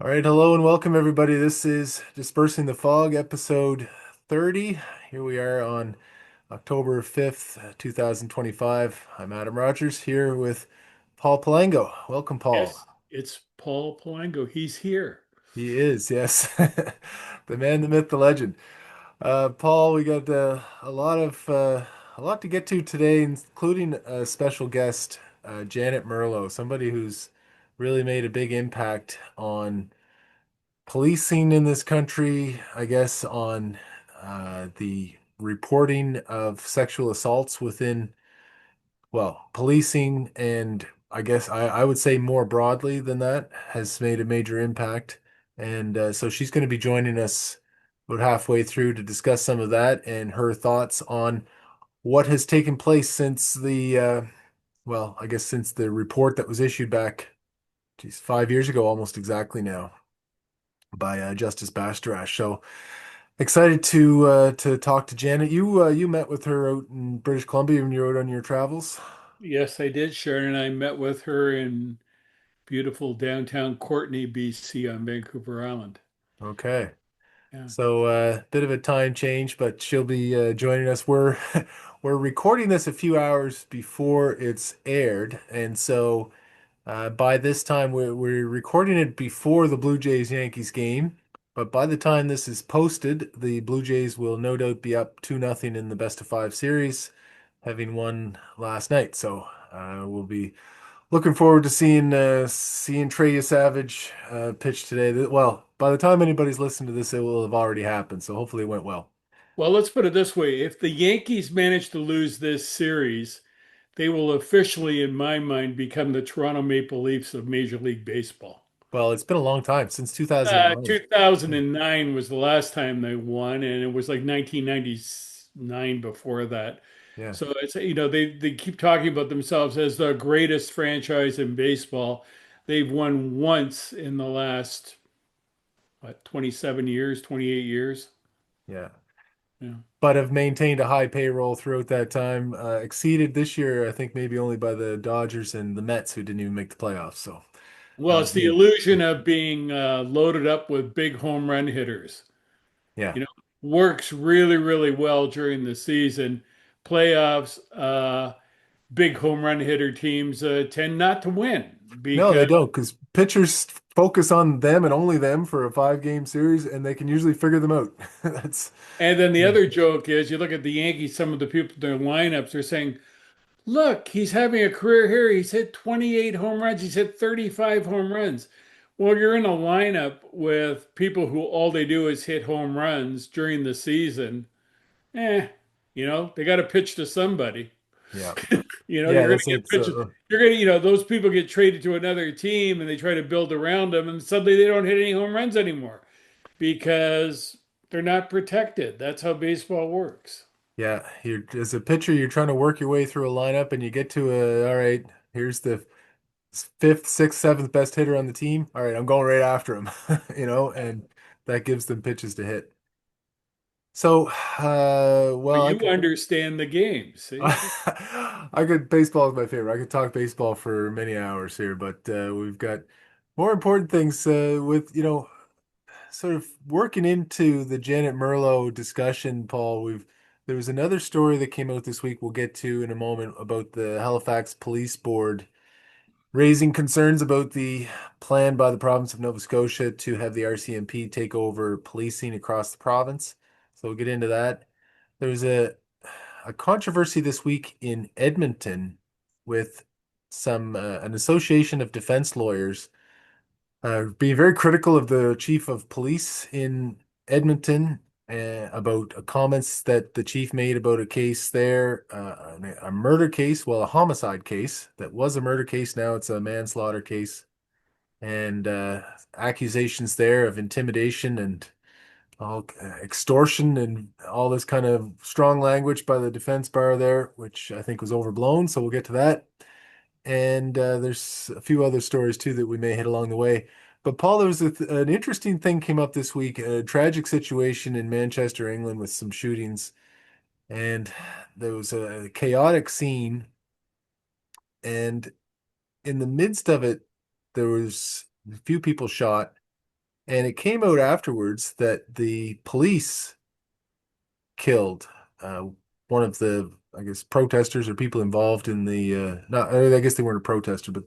All right, hello and welcome everybody. This is Dispersing the Fog, episode 30. Here we are on October 5th, 2025. I'm Adam Rogers here with Paul Palango. Welcome, Paul. Yes, it's Paul Palango. He's here. He is, yes. The man, the myth, the legend. Paul, we got a lot to get to today, including a special guest, Janet Merlo, somebody who's really made a big impact on policing in this country, I guess, on the reporting of sexual assaults within, well, policing, and I guess I would say more broadly than that, has made a major impact. And so she's going to be joining us about halfway through to discuss some of that and her thoughts on what has taken place since well, I guess since the report that was issued back, geez, 5 years ago, almost exactly now, by Justice Bastarash. So excited to talk to Janet. You met with her out in British Columbia when you were out on your travels. Yes, I did. Sharon and I met with her in beautiful downtown Courtenay, BC on Vancouver Island. Okay. Yeah. So bit of a time change, but she'll be joining us. We're we're recording this a few hours before it's aired, and so by this time we're recording it before the Blue Jays Yankees game. But by the time this is posted, the Blue Jays will no doubt be up 2-0 in the best of five series, having won last night. So we'll be looking forward to seeing Trey Savage pitch today. Well, by the time anybody's listened to this, it will have already happened. So hopefully it went well. Well, let's put it this way. If the Yankees manage to lose this series, they will officially, in my mind, become the Toronto Maple Leafs of Major League Baseball. Well, it's been a long time since 2009. 2009 was the last time they won, and it was like 1999 before that. Yeah, So it's they keep talking about themselves as the greatest franchise in baseball. They've won once in the last 27 years, 28 years. yeah. Yeah. But have maintained a high payroll throughout that time. Exceeded this year, I think maybe only by the Dodgers and the Mets, who didn't even make the playoffs. So, Well, it's the yeah, illusion of being loaded up with big home run hitters. yeah. You know, works really, really well during the season. Playoffs, big home run hitter teams tend not to win No, they because, don't, because pitchers focus on them and only them for a 5 game series, and they can usually figure them out. That's and then the yeah, other joke is you look at the Yankees, some of the people in their lineups are saying, look, he's having a career here. He's hit 28 home runs. He's hit 35 home runs. Well, you're in a lineup with people who all they do is hit home runs during the season. Eh, they got to pitch to somebody. yeah, You're yeah. going to That's get it. pitches. You're going to, those people get traded to another team and they try to build around them, and suddenly they don't hit any home runs anymore because they're not protected. That's how baseball works. Yeah, you're as a pitcher, you're trying to work your way through a lineup, and you get to all right. Here's the fifth, sixth, seventh best hitter on the team. All right, I'm going right after him, and that gives them pitches to hit. So, But well, I you could, understand the game. See? I could, baseball is my favorite. I could talk baseball for many hours here, but we've got more important things with, sort of working into the Janet Merlo discussion, Paul. There was another story that came out this week we'll get to in a moment about the Halifax Police Board raising concerns about the plan by the province of Nova Scotia to have the RCMP take over policing across the province. So we'll get into that. There's a controversy this week in Edmonton with an association of defense lawyers being very critical of the chief of police in Edmonton about comments that the chief made about a case there, a murder case, well, a homicide case that was a murder case. Now it's a manslaughter case, and accusations there of intimidation and all extortion and all this kind of strong language by the defense bar there, which I think was overblown. So we'll get to that. And there's a few other stories too that we may hit along the way. But Paul, there was an interesting thing came up this week, a tragic situation in Manchester, England, with some shootings, and there was a chaotic scene. And in the midst of it, there was a few people shot. And it came out afterwards that the police killed uh, one of the, I guess, protesters or people involved in the not I guess they weren't a protester, but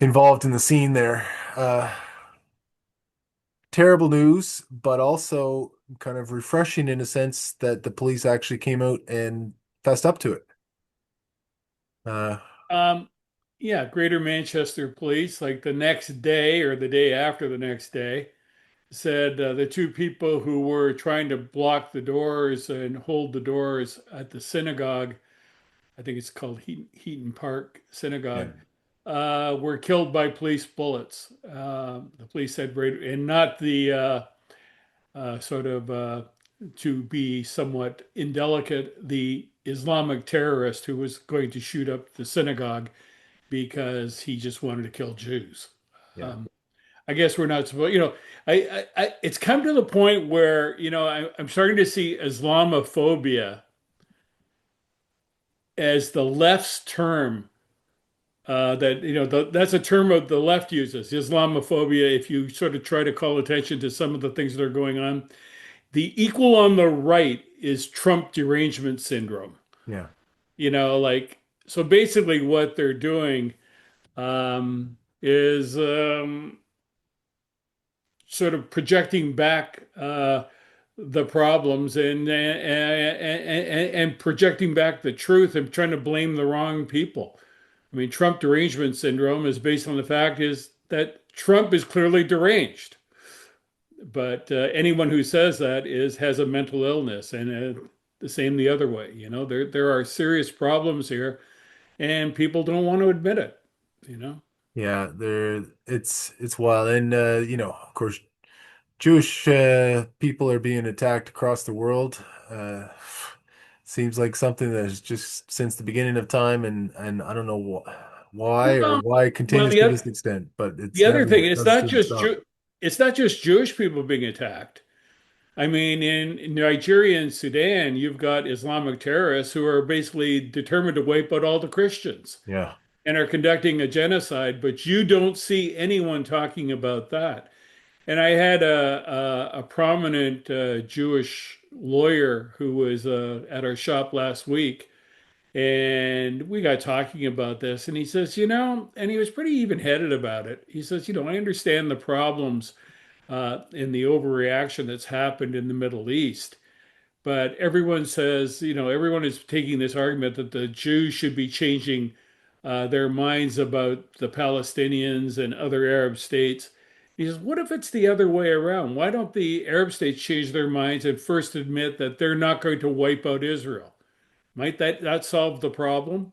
involved in the scene there. Terrible news, but also kind of refreshing in a sense that the police actually came out and fessed up to it. Uh, Um, yeah, Greater Manchester Police, like the next day or the day after the next day, said the two people who were trying to block the doors and hold the doors at the synagogue, I think it's called Heaton Park yeah, Synagogue, were killed by police bullets. The police said, and not the sort of to be somewhat indelicate, the Islamic terrorist who was going to shoot up the synagogue because he just wanted to kill Jews. yeah, Um, I guess we're not supposed, it's come to the point where, I'm starting to see Islamophobia as the left's term. That's a term of the left uses, Islamophobia. If you sort of try to call attention to some of the things that are going on, the equal on the right is Trump derangement syndrome. yeah, Like, so basically what they're doing is sort of projecting back the problems and projecting back the truth and trying to blame the wrong people. I mean, Trump derangement syndrome is based on the fact is that Trump is clearly deranged, but anyone who says that is has a mental illness, and the same the other way. There are serious problems here, and people don't want to admit it. You know. yeah. There, it's wild, and of course, Jewish people are being attacked across the world. Seems like something that is just since the beginning of time, and I don't know why or Well, why it well, continues to this extent, but the it's other never thing, doesn't seem to stop. it's not just Jewish people being attacked. I mean, in Nigeria and Sudan, you've got Islamic terrorists who are basically determined to wipe out all the Christians Yeah, and are conducting a genocide, but you don't see anyone talking about that. And I had a prominent Jewish lawyer who was at our shop last week, and we got talking about this. And he says, and he was pretty even-headed about it. He says, I understand the problems in the overreaction that's happened in the Middle East. But everyone says, everyone is taking this argument that the Jews should be changing their minds about the Palestinians and other Arab states. He says, what if it's the other way around? Why don't the Arab states change their minds and first admit that they're not going to wipe out Israel? Might that solve the problem?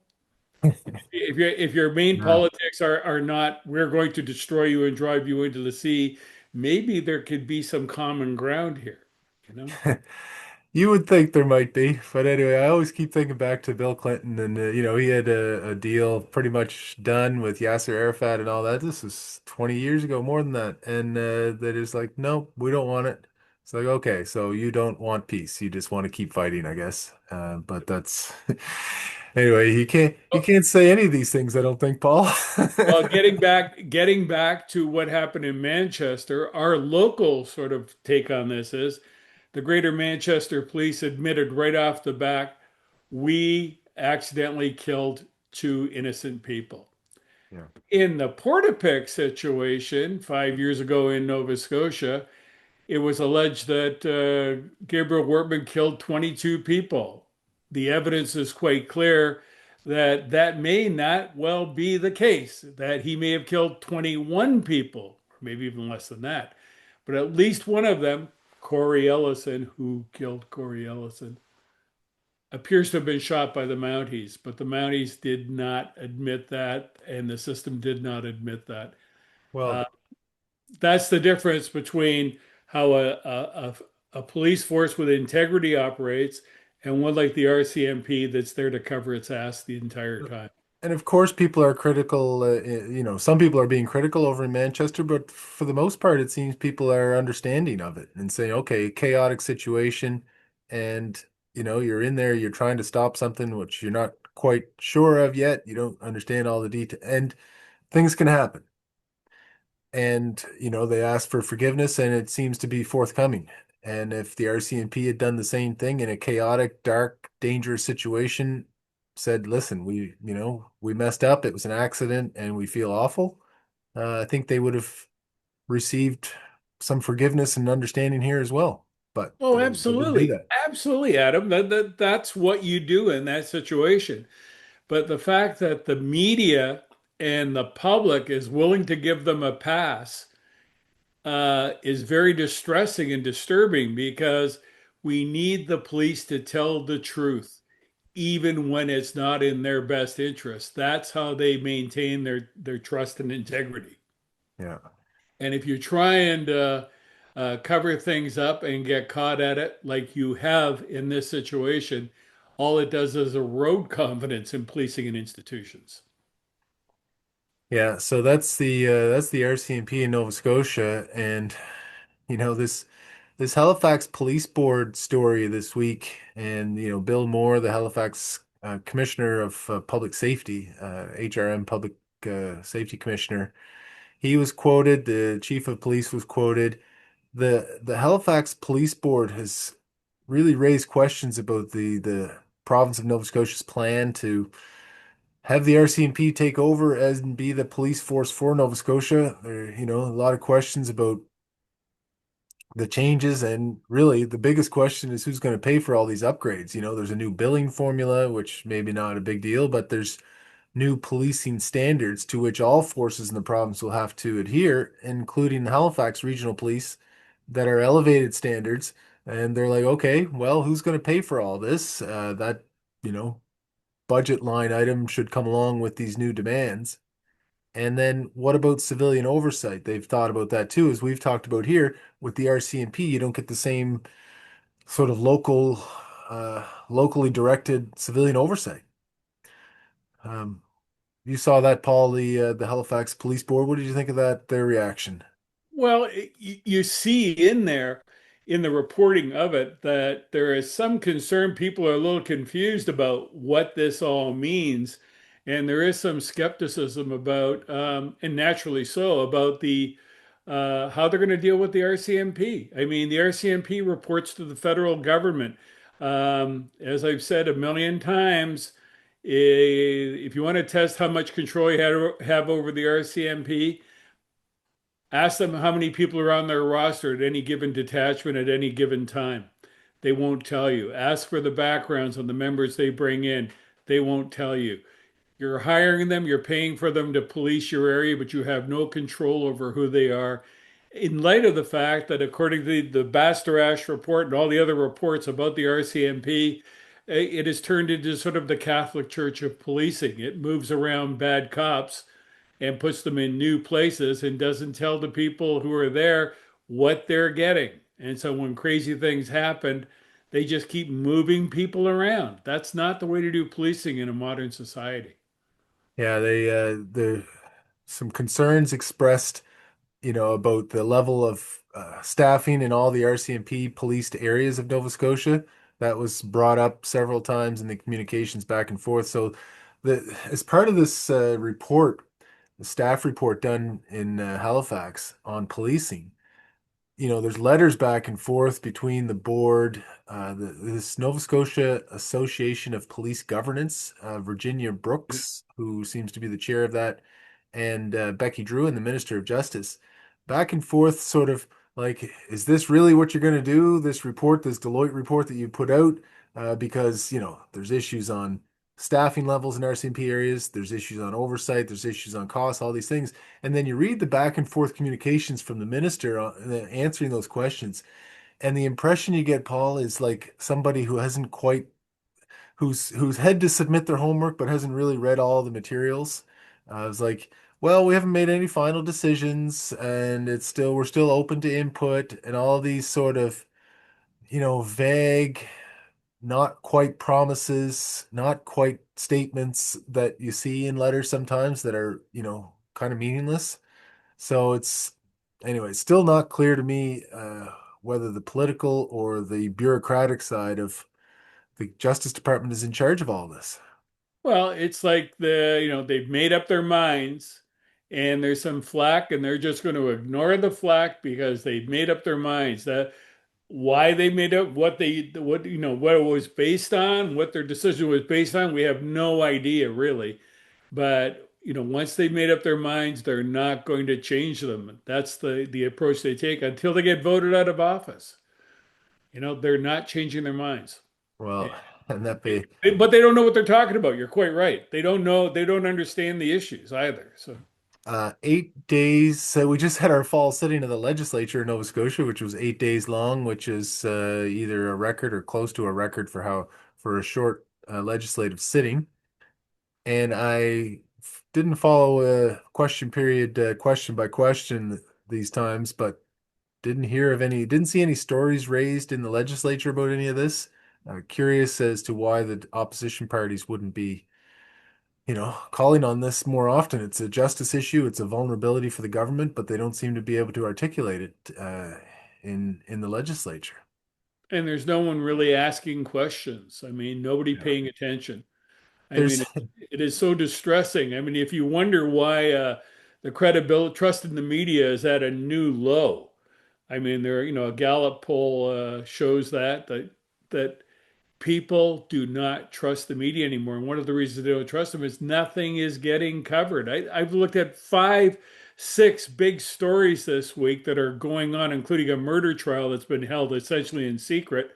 If your main yeah. politics are not we're going to destroy you and drive you into the sea, maybe there could be some common ground here, you know? You would think there might be, but anyway, I always keep thinking back to Bill Clinton, and he had a deal pretty much done with Yasser Arafat and all that. This was 20 years ago, more than that, and that is like, nope, we don't want it. It's like, okay, so you don't want peace, you just want to keep fighting, I guess. But that's anyway, you can't say any of these things, I don't think, Paul. Well, getting back to what happened in Manchester, our local sort of take on this is the Greater Manchester Police admitted right off the bat, we accidentally killed two innocent people. Yeah. In the Portapic situation 5 years ago in Nova Scotia, it was alleged that Gabriel Wortman killed 22 people. The evidence is quite clear that that may not well be the case, that he may have killed 21 people, or maybe even less than that. But at least one of them, Corey Ellison, who killed Corey Ellison, appears to have been shot by the Mounties, but the Mounties did not admit that, and the system did not admit that. Well, Uh, that's the difference between how a police force with integrity operates and one like the RCMP that's there to cover its ass the entire time. and of course, people are critical. Some people are being critical over in Manchester, but for the most part, it seems people are understanding of it and saying, okay, chaotic situation, and you're in there, you're trying to stop something which you're not quite sure of yet. You don't understand all the detail, and things can happen. and they asked for forgiveness, and it seems to be forthcoming. And if the RCMP had done the same thing in a chaotic, dark, dangerous situation, said, "Listen, we messed up. It was an accident, and we feel awful," I think they would have received some forgiveness and understanding here as well. But Oh, they didn't do absolutely. that. Absolutely, Adam. That's what you do in that situation. But the fact that the media and the public is willing to give them a pass is very distressing and disturbing because we need the police to tell the truth, even when it's not in their best interest. That's how they maintain their trust and integrity. Yeah. And if you try and cover things up and get caught at it, like you have in this situation, all it does is erode confidence in policing and institutions. Yeah, so that's the RCMP in Nova Scotia, and this Halifax Police Board story this week, and Bill Moore, the Halifax Commissioner of Public Safety, HRM Public Safety Commissioner, he was quoted. The Chief of Police was quoted. The Halifax Police Board has really raised questions about the province of Nova Scotia's plan to have the RCMP take over and be the police force for Nova Scotia. There, a lot of questions about the changes, and really the biggest question is who's going to pay for all these upgrades. There's a new billing formula, which maybe not a big deal, but there's new policing standards to which all forces in the province will have to adhere, including the Halifax Regional Police, that are elevated standards. And they're like, okay, well, who's going to pay for all this? That, you know, budget line item should come along with these new demands. And then what about civilian oversight? They've thought about that too, as we've talked about here with the RCMP. You don't get the same sort of locally directed civilian oversight. Um, you saw that, Paul, the Halifax Police Board. What did you think of that? Their reaction? Well, you see in there, in the reporting of it, that there is some concern. People are a little confused about what this all means. And there is some skepticism about, and naturally so, about the how they're going to deal with the RCMP. I mean, the RCMP reports to the federal government. As I've said a million times, if you want to test how much control have over the RCMP, ask them how many people are on their roster at any given detachment at any given time. They won't tell you. Ask for the backgrounds on the members they bring in. They won't tell you. You're hiring them, you're paying for them to police your area, but you have no control over who they are. In light of the fact that, according to the Bastarash report and all the other reports about the RCMP, it has turned into sort of the Catholic Church of policing. It moves around bad cops and puts them in new places and doesn't tell the people who are there what they're getting. And so when crazy things happen, they just keep moving people around. That's not the way to do policing in a modern society. Yeah, the some concerns expressed, about the level of staffing in all the RCMP policed areas of Nova Scotia. That was brought up several times in the communications back and forth. So, as part of this report, the staff report done in Halifax on policing, there's letters back and forth between the board, this Nova Scotia Association of Police Governance, Virginia Brooks, who seems to be the chair of that, and Becky Drew, and the Minister of Justice. Back and forth, sort of like, is this really what you're going to do? This report, this Deloitte report that you put out, because there's issues on staffing levels in RCMP areas, there's issues on oversight, there's issues on costs, all these things. And then you read the back and forth communications from the minister answering those questions. And the impression you get, Paul, is like somebody who hasn't quite, who's had to submit their homework, but hasn't really read all the materials. It's like, well, we haven't made any final decisions, and we're still open to input, and all these sort of, vague, not quite promises, not quite statements that you see in letters sometimes that are, kind of meaningless. So anyway, it's still not clear to me whether the political or the bureaucratic side of the Justice Department is in charge of all this. Well, it's like they've made up their minds and there's some flack, and they're just going to ignore the flack because they've made up their minds that why they made up what what it was based on, what their decision was based on. We have no idea really, but once they made up their minds, they're not going to change them. That's the approach they take until they get voted out of office. They're not changing their minds. Well, and that be But they don't know what they're talking about. You're quite right. They don't know, they don't understand the issues either. So 8 days. We just had our fall sitting of the legislature in Nova Scotia, which was 8 days long, which is either a record or close to a record for how for a short legislative sitting. And didn't follow a question period, question by question these times, but didn't see any stories raised in the legislature about any of this. Curious as to why the opposition parties wouldn't be, calling on this more often. It's a justice issue, it's a vulnerability for the government, but they don't seem to be able to articulate it in the legislature. and there's no one really asking questions. I mean, nobody Yeah. paying attention. I mean, There's it is so distressing. I mean, if you wonder why the credibility, trust in the media is at a new low. I mean, a Gallup poll shows that people do not trust the media anymore. And one of the reasons they don't trust them is nothing is getting covered. I've looked at five, six big stories this week that are going on, including a murder trial that's been held essentially in secret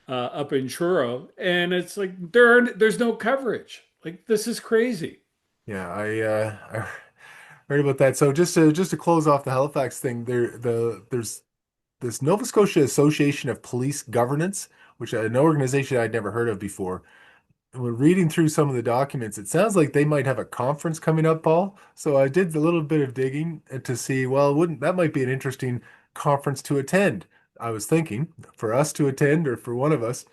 up in Truro, and it's like there's no coverage. Like this is crazy. yeah, I heard about that. So just to close off the Halifax thing, there's this Nova Scotia Association of Police Governance, which an organization I'd never heard of before. We're reading through some of the documents. It sounds like they might have a conference coming up, Paul. So I did a little bit of digging to see, well, wouldn't that might be an interesting conference to attend. I was thinking for us to attend or for one of us.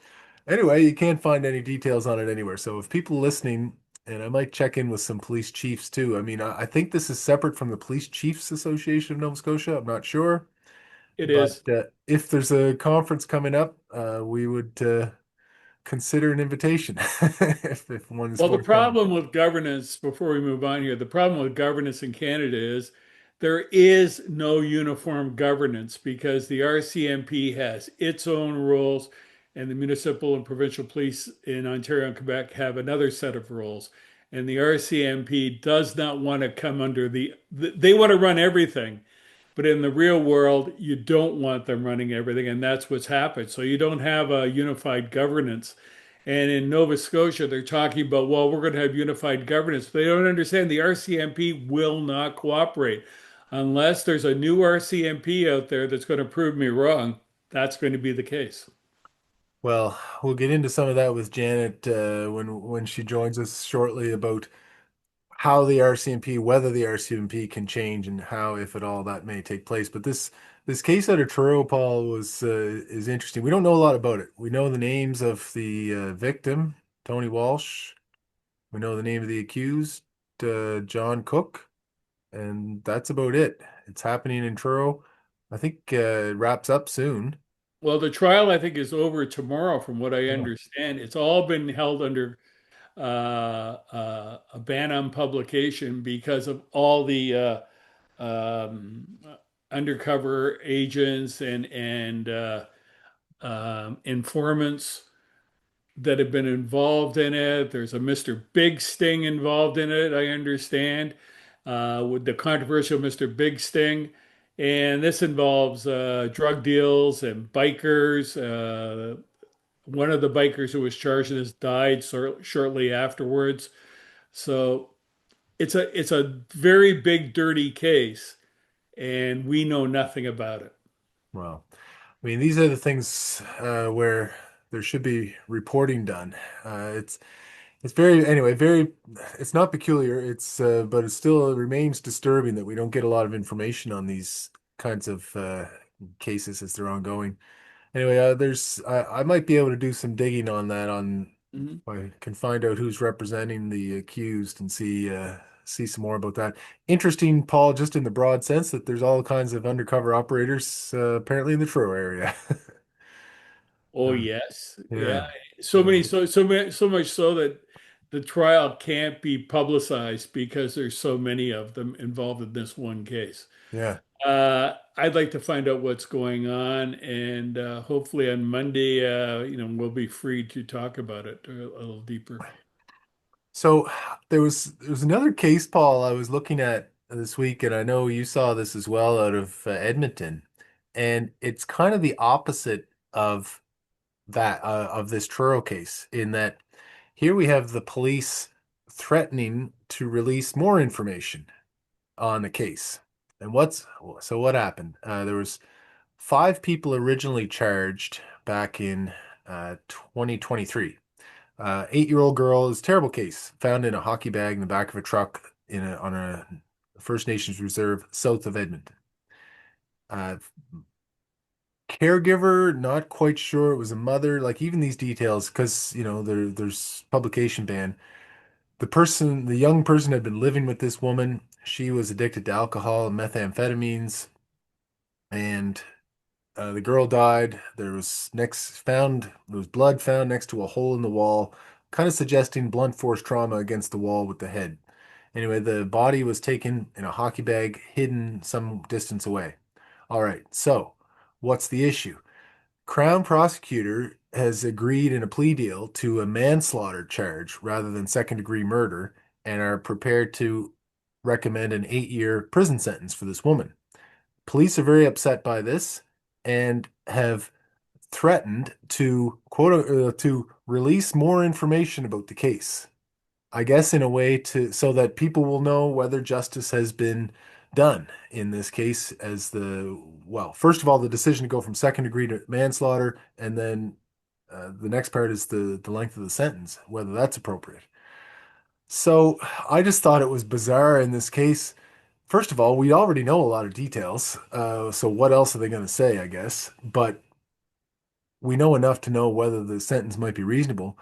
Anyway, you can't find any details on it anywhere. So if people listening, and I might check in with some police chiefs too. I mean, I think this is separate from the Police Chiefs Association of Nova Scotia. I'm not sure. It But is. if there's a conference coming up, we would consider an invitation if one is Well, the forthcoming. problem with governance, before we move on here, the problem with governance in Canada is there is no uniform governance because the RCMP has its own rules, and the municipal and provincial police in Ontario and Quebec have another set of rules. And the RCMP does not want to come under they want to run everything. But in the real world, you don't want them running everything, and that's what's happened. So you don't have a unified governance. And in Nova Scotia, they're talking about, well, we're going to have unified governance. They don't understand the RCMP will not cooperate unless there's a new RCMP out there that's going to prove me wrong. That's going to be the case. Well, we'll get into some of that with Janet when she joins us shortly about how the RCMP, whether the RCMP can change, and how, if at all, that may take place. But this case out of Truro, Paul, was is interesting. We don't know a lot about it. We know the names of the victim, Tony Walsh. We know the name of the accused, John Cook, and that's about it. It's happening in Truro. I think it wraps up soon. Well, the trial, I think, is over tomorrow, from what I Oh, understand. It's all been held under a ban on publication because of all the um, undercover agents and informants that have been involved in it. There's a Mr. Big Sting involved in it, I understand, with the controversial Mr. Big Sting. And this involves drug deals and bikers. One of the bikers who was charged in this died shortly afterwards. So it's a very big, dirty case, and we know nothing about it. well, I mean, these are the things where there should be reporting done. It's very anyway, very. It's not peculiar. But it still remains disturbing that we don't get a lot of information on these kinds of cases as they're ongoing. Anyway, I might be able to do some digging on that on Mhm. I can find out who's representing the accused and see some more about that. Interesting, Paul, just in the broad sense that there's all kinds of undercover operators apparently in the Truro area. Oh Uh, yes, yeah. yeah. So many, so much so that the trial can't be publicized because there's so many of them involved in this one case. Yeah. I'd like to find out what's going on, and hopefully on Monday, we'll be free to talk about it a little deeper. So there was another case, Paul, I was looking at this week, and I know you saw this as well out of Edmonton, and it's kind of the opposite of that of this Truro case in that here we have the police threatening to release more information on the case. And what happened? There was five people originally charged back in 2023. 8-year-old girl is a terrible case, found in a hockey bag in the back of a truck on a First Nations reserve south of Edmonton. Uh, Caregiver, not quite sure. It was a mother. Like even these details, because there's publication ban. The young person had been living with this woman. She was addicted to alcohol and methamphetamines, and the girl died. There was blood found next to a hole in the wall, kind of suggesting blunt force trauma against the wall with the head. Anyway, the body was taken in a hockey bag, hidden some distance away. All right, so what's the issue? Crown prosecutor has agreed in a plea deal to a manslaughter charge rather than second-degree murder and are prepared to recommend an 8-year prison sentence for this woman. Police are very upset by this and have threatened to release more information about the case. I guess in a way to so that people will know whether justice has been done in this case first of all, the decision to go from second degree to manslaughter, and then the next part is the length of the sentence, whether that's appropriate. So I just thought it was bizarre in this case. First of all, we already know a lot of details, so what else are they going to say, I guess? But we know enough to know whether the sentence might be reasonable.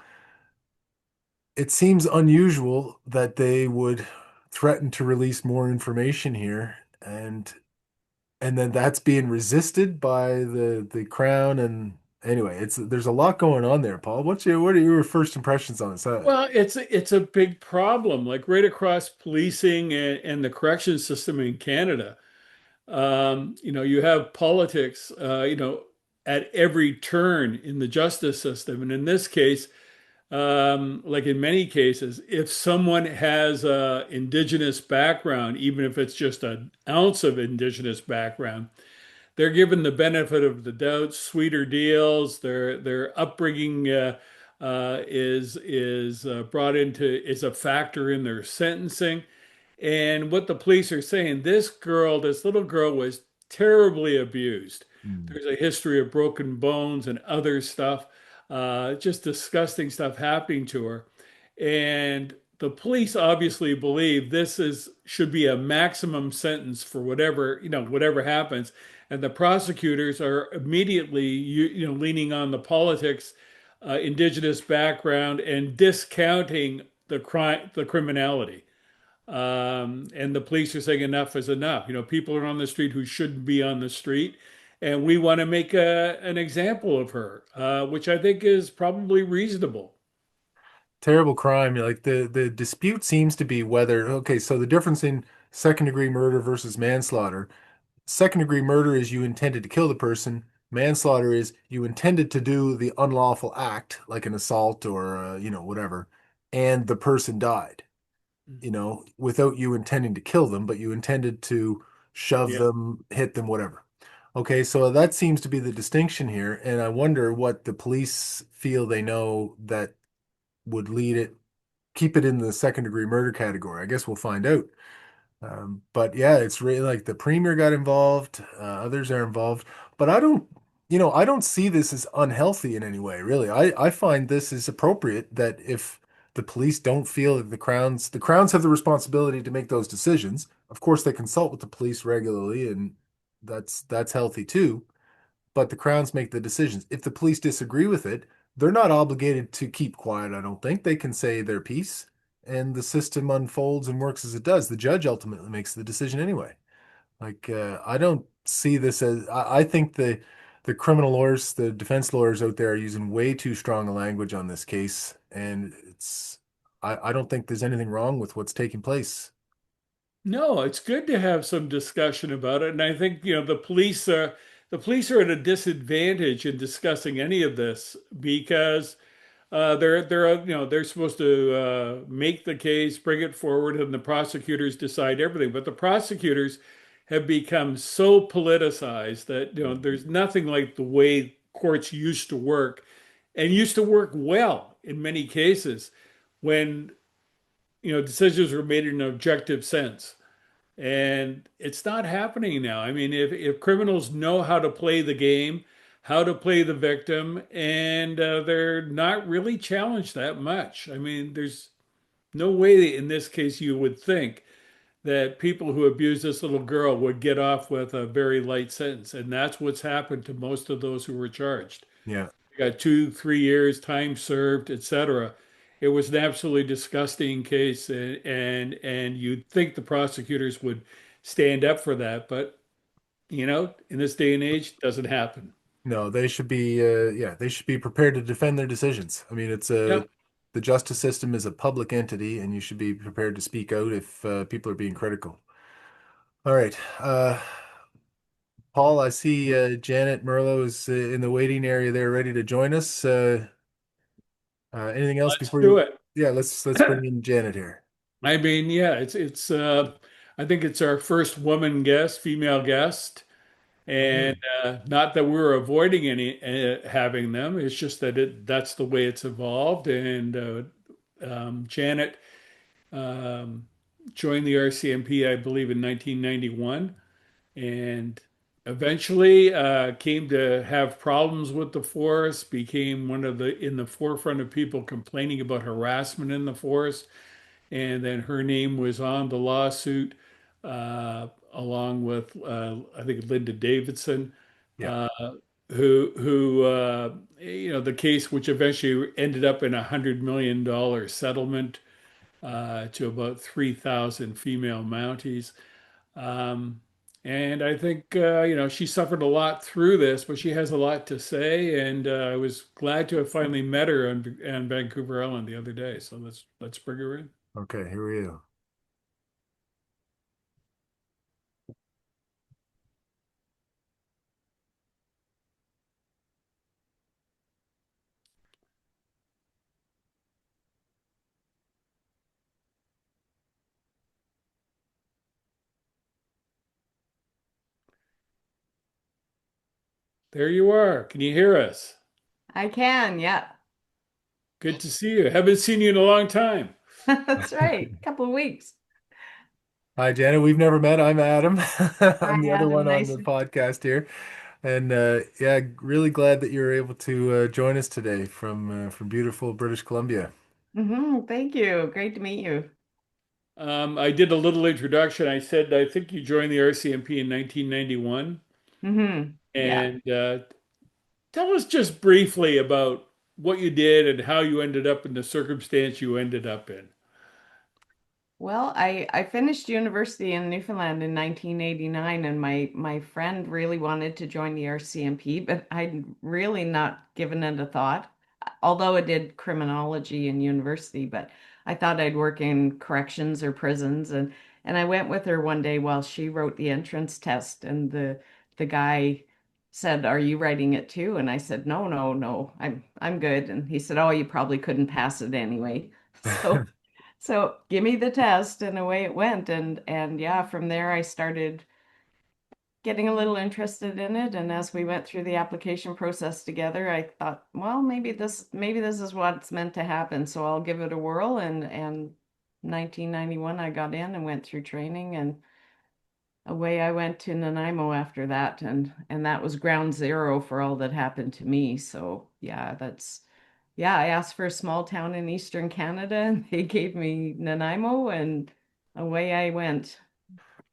It seems unusual that they would threaten to release more information here, and then that's being resisted by the Crown. And anyway, there's a lot going on there, Paul. What are your first impressions on this? Well, it's a big problem, like right across policing and the correction system in Canada. You have politics, at every turn in the justice system. And in this case, like in many cases, if someone has a indigenous background, even if it's just an ounce of indigenous background, they're given the benefit of the doubt, sweeter deals. Their upbringing is brought into is a factor in their sentencing. And what the police are saying, this little girl was terribly abused. Hmm. There's a history of broken bones and other stuff, just disgusting stuff happening to her. And the police obviously believe this is should be a maximum sentence for whatever happens. And the prosecutors are immediately, leaning on the politics, indigenous background, and discounting the crime, the criminality. And the police are saying enough is enough. People are on the street who shouldn't be on the street, and we want to make an example of her, which I think is probably reasonable. Terrible crime. Like the dispute seems to be whether, okay, so the difference in second degree murder versus manslaughter. Second degree murder is you intended to kill the person. Manslaughter is you intended to do the unlawful act, like an assault or whatever, and the person died, without you intending to kill them, but you intended to shove Yeah. them, hit them, whatever. Okay, so that seems to be the distinction here, and I wonder what the police feel they know that would keep it in the second degree murder category. I guess we'll find out. But yeah, it's really like the premier got involved, others are involved, but I don't see this as unhealthy in any way, really. I find this is appropriate that if the police don't feel that the crowns have the responsibility to make those decisions. Of course, they consult with the police regularly, and that's healthy too. But the crowns make the decisions. If the police disagree with it, they're not obligated to keep quiet, I don't think. They can say their piece, and the system unfolds and works as it does. The judge ultimately makes the decision anyway. Like, I don't see this as, I think the criminal lawyers, the defense lawyers out there are using way too strong a language on this case, and I don't think there's anything wrong with what's taking place. No, it's good to have some discussion about it, and I think the police are at a disadvantage in discussing any of this because they're supposed to make the case, bring it forward, and the prosecutors decide everything. But the prosecutors have become so politicized that there's nothing like the way courts used to work, and used to work well in many cases when decisions were made in an objective sense. And it's not happening now. I mean, if criminals know how to play the game, how to play the victim, and they're not really challenged that much. I mean, there's no way in this case you would think that people who abused this little girl would get off with a very light sentence. And that's what's happened to most of those who were charged. Yeah. Got 2, 3 years, time served, etc. It was an absolutely disgusting case, and you'd think the prosecutors would stand up for that, but in this day and age, it doesn't happen. No, they should be yeah, they should be prepared to defend their decisions. I mean, Yeah, the justice system is a public entity and you should be prepared to speak out if people are being critical. All right. Paul, I see Janet Merlo is in the waiting area there ready to join us. Anything else let's before do you? it. Yeah, let's bring in Janet here. I mean, yeah, I think it's our first woman guest, female guest, and Mm. not that we're avoiding any having them. It's just that that's the way it's evolved, and Janet um, joined the RCMP, I believe, in 1991, and eventually came to have problems with the force, became one of the in the forefront of people complaining about harassment in the force, and then her name was on the lawsuit along with I think Linda Davidson, Yeah. uh, who the case which eventually ended up in $100 million settlement to about 3,000 female Mounties. Um, and I think, she suffered a lot through this, but she has a lot to say. And I was glad to have finally met her on Vancouver Island the other day. So let's bring her in. Okay, here we go. There you are. Can you hear us? I can, yeah. Good to see you. Haven't seen you in a long time. That's right. Couple of weeks. Hi, Janet. We've never met. I'm Adam. Hi, I'm the other Adam. one on Nice. the podcast here. And yeah, really glad that you're able to join us today from beautiful British Columbia. Thank you. Great to meet you. I did a little introduction. I said I think you joined the RCMP in 1991. Yeah. And tell us just briefly about what you did and how you ended up in the circumstance you ended up in. Well, I finished university in Newfoundland in 1989, and my friend really wanted to join the RCMP, but I'd really not given it a thought. Although I did criminology in university, but I thought I'd work in corrections or prisons, and I went with her one day while she wrote the entrance test, and the guy said, "Are you writing it too?" And I said, "No, no, no, I'm good." And he said, "Oh, you probably couldn't pass it anyway." So. So give me the test and away it went. And yeah, from there I started getting a little interested in it. And as we went through the application process together, I thought, well, maybe this is what's meant to happen. So I'll give it a whirl. And 1991 I got in and went through training, and away I went to Nanaimo after that. And that was ground zero for all that happened to me. So yeah, I asked for a small town in Eastern Canada and they gave me Nanaimo, and away I went.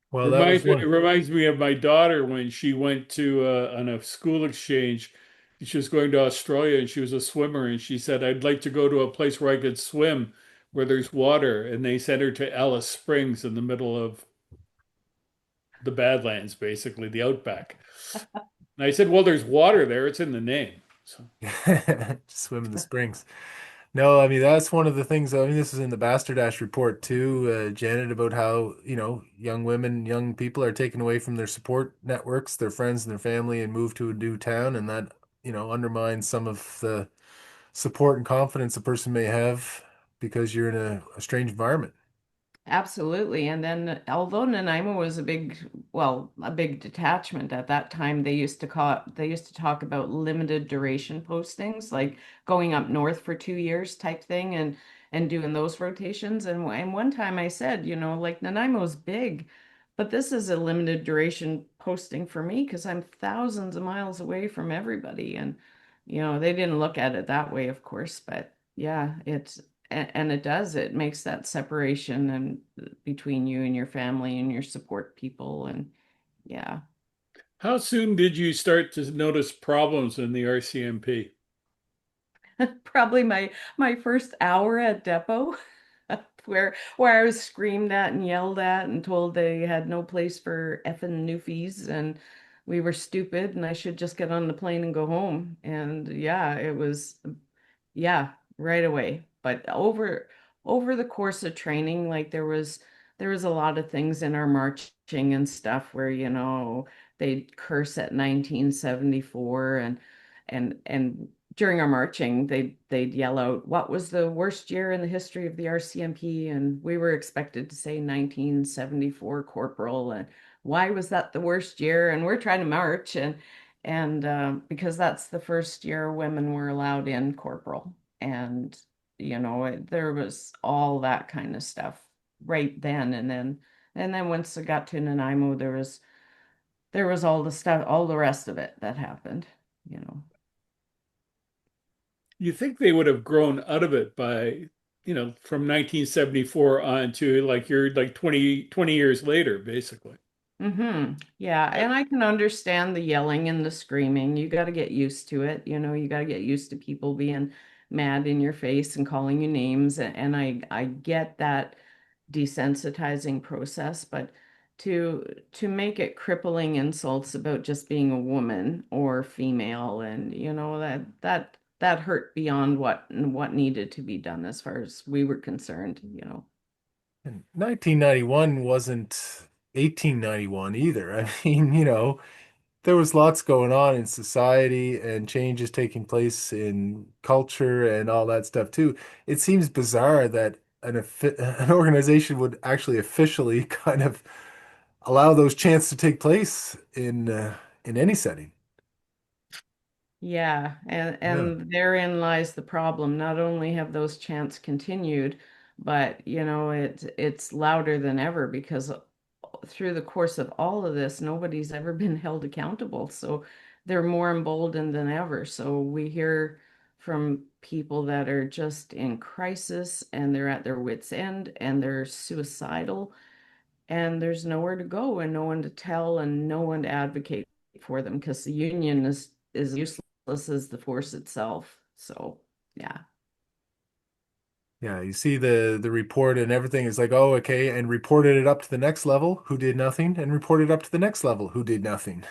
Well, that was Reminds me, it one. reminds me of my daughter when she went to on a school exchange. She was going to Australia and she was a swimmer, and she said, "I'd like to go to a place where I could swim, where there's water." And they sent her to Alice Springs in the middle of the Badlands, basically the outback. And I said, "Well, there's water there. It's in the name." So Just swim in the springs. No, I mean that's one of the things. I mean, this is in the Bastardash report too, Janet, about how, young women, young people are taken away from their support networks, their friends and their family, and moved to a new town, and that, undermines some of the support and confidence a person may have because you're in a strange environment. Absolutely. And then although Nanaimo was a big detachment at that time, they used to talk about limited duration postings, like going up north for 2 years type thing and doing those rotations. And one time I said, like Nanaimo's big, but this is a limited duration posting for me because I'm thousands of miles away from everybody. And, they didn't look at it that way, of course, but yeah, and it does, it makes that separation and between you and your family and your support people. And yeah. How soon did you start to notice problems in the RCMP? Probably my first hour at depot where I was screamed at and yelled at and told they had no place for effing newfies and we were stupid and I should just get on the plane and go home. And yeah, it was, yeah, right away. But over the course of training, like there was a lot of things in our marching and stuff where, they'd curse at 1974 and during our marching, they'd yell out, "What was the worst year in the history of the RCMP?" And we were expected to say 1974 corporal. And why was that the worst year? And we're trying to march and because that's the first year women were allowed in corporal. And there was all that kind of stuff right then. And then once I got to Nanaimo, there was all the stuff, all the rest of it that happened, you know. You think they would have grown out of it by, from 1974 on to like you're like 20 years later, basically. Yeah, and I can understand the yelling and the screaming. You got to get used to it. You got to get used to people being mad in your face and calling you names. And I get that desensitizing process, but to make it crippling insults about just being a woman or female, and that hurt beyond what needed to be done as far as we were concerned. And 1991 wasn't 1891 either. I mean, there was lots going on in society and changes taking place in culture and all that stuff too. It seems bizarre that an organization would actually officially kind of allow those chants to take place in any setting. Yeah, and Yeah. and therein lies the problem. Not only have those chants continued, but it's louder than ever because through the course of all of this, nobody's ever been held accountable. So they're more emboldened than ever. So we hear from people that are just in crisis and they're at their wits' end and they're suicidal and there's nowhere to go and no one to tell and no one to advocate for them because the union is useless as the force itself. So yeah. Yeah, you see the report and everything is like, oh, okay, and reported it up to the next level, who did nothing, and reported up to the next level, who did nothing.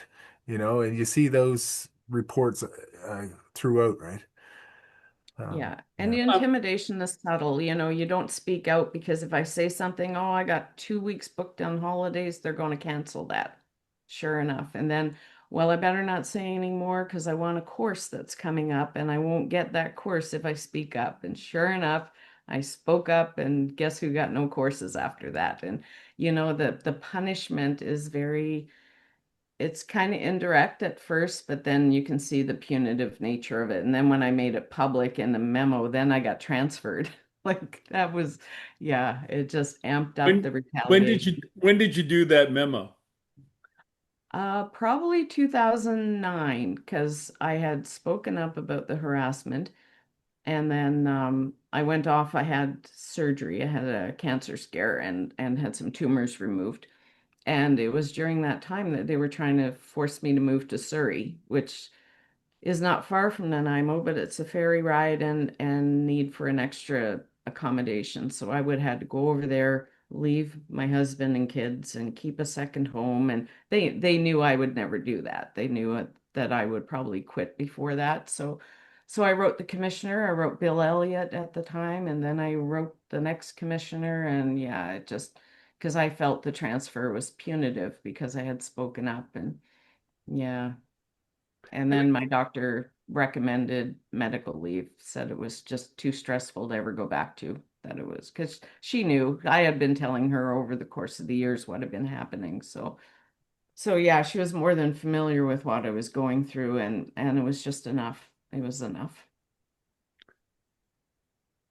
And you see those reports throughout, right? Yeah. And Yeah. the Um, intimidation is subtle. You don't speak out because if I say something, oh, I got 2 weeks booked on holidays, they're going to cancel that. Sure enough. And then, well, I better not say any more because I want a course that's coming up and I won't get that course if I speak up. And sure enough, I spoke up and guess who got no courses after that? And the punishment is it's kind of indirect at first, but then you can see the punitive nature of it. And then when I made it public in the memo, then I got transferred. Like that was, yeah, it just amped up when the when did you retaliation. when did you do that memo? Probably 2009, because I had spoken up about the harassment. And then I went off, I had surgery, I had a cancer scare and had some tumors removed. And it was during that time that they were trying to force me to move to Surrey, which is not far from Nanaimo, but it's a ferry ride and need for an extra accommodation. So I would have to go over there, leave my husband and kids, and keep a second home. And they knew I would never do that. They knew that I would probably quit before that. So So I wrote the commissioner, I wrote Bill Elliott at the time, and then I wrote the next commissioner, and yeah, it just because I felt the transfer was punitive because I had spoken up, and yeah. And then my doctor recommended medical leave, said it was just too stressful to ever go back to, that it was because she knew I had been telling her over the course of the years what had been happening. So yeah, she was more than familiar with what I was going through, and it was just enough. It was enough.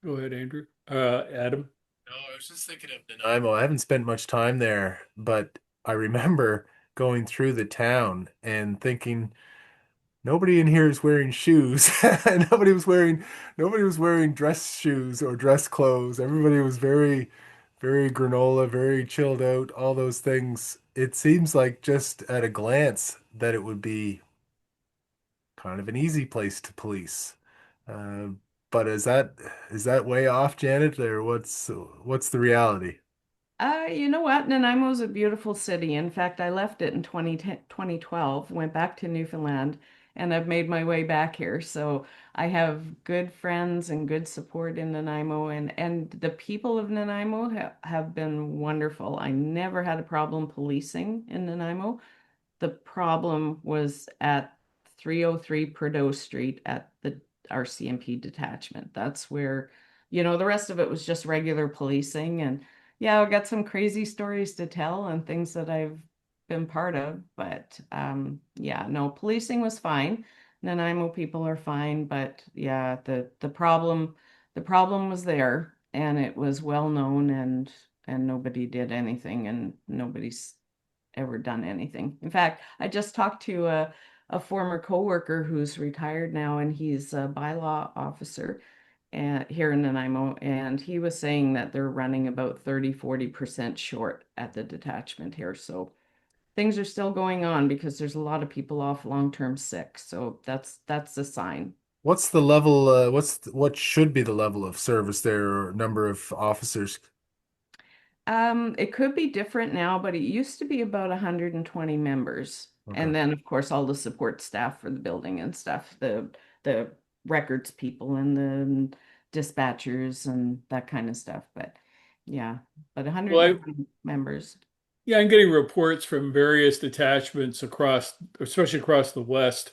Go ahead, Andrew. Adam. No, I was just thinking of Nanaimo. I haven't spent much time there, but I remember going through the town and thinking nobody in here is wearing shoes. Nobody was wearing dress shoes or dress clothes. Everybody was very, very granola, very chilled out, all those things. It seems like just at a glance that it would be kind of an easy place to police. Uh, but is that way off, Janet, or what's the reality? You know what? Nanaimo's a beautiful city. In fact, I left it in 2012, went back to Newfoundland, and I've made my way back here. So I have good friends and good support in Nanaimo, and the people of Nanaimo have been wonderful. I never had a problem policing in Nanaimo. The problem was at 303 Prideaux Street at the RCMP detachment. That's where, the rest of it was just regular policing. And yeah, I've got some crazy stories to tell and things that I've been part of. But yeah, no, policing was fine. Nanaimo people are fine, but yeah, the problem was there, and it was well known, and nobody did anything, and nobody's ever done anything. In fact, I just talked to a former coworker who's retired now, and he's a bylaw officer here in Nanaimo, and he was saying that they're running about 30-40% short at the detachment here. So things are still going on because there's a lot of people off long-term sick. So that's a sign. What's the level, what should be the level of service there or number of officers? It could be different now, but it used to be about 120 members. Okay. And then, of course, all the support staff for the building and stuff, the records people and the dispatchers and that kind of stuff. But yeah, but Well, 120 members. yeah, I'm getting reports from various detachments across, especially across the West,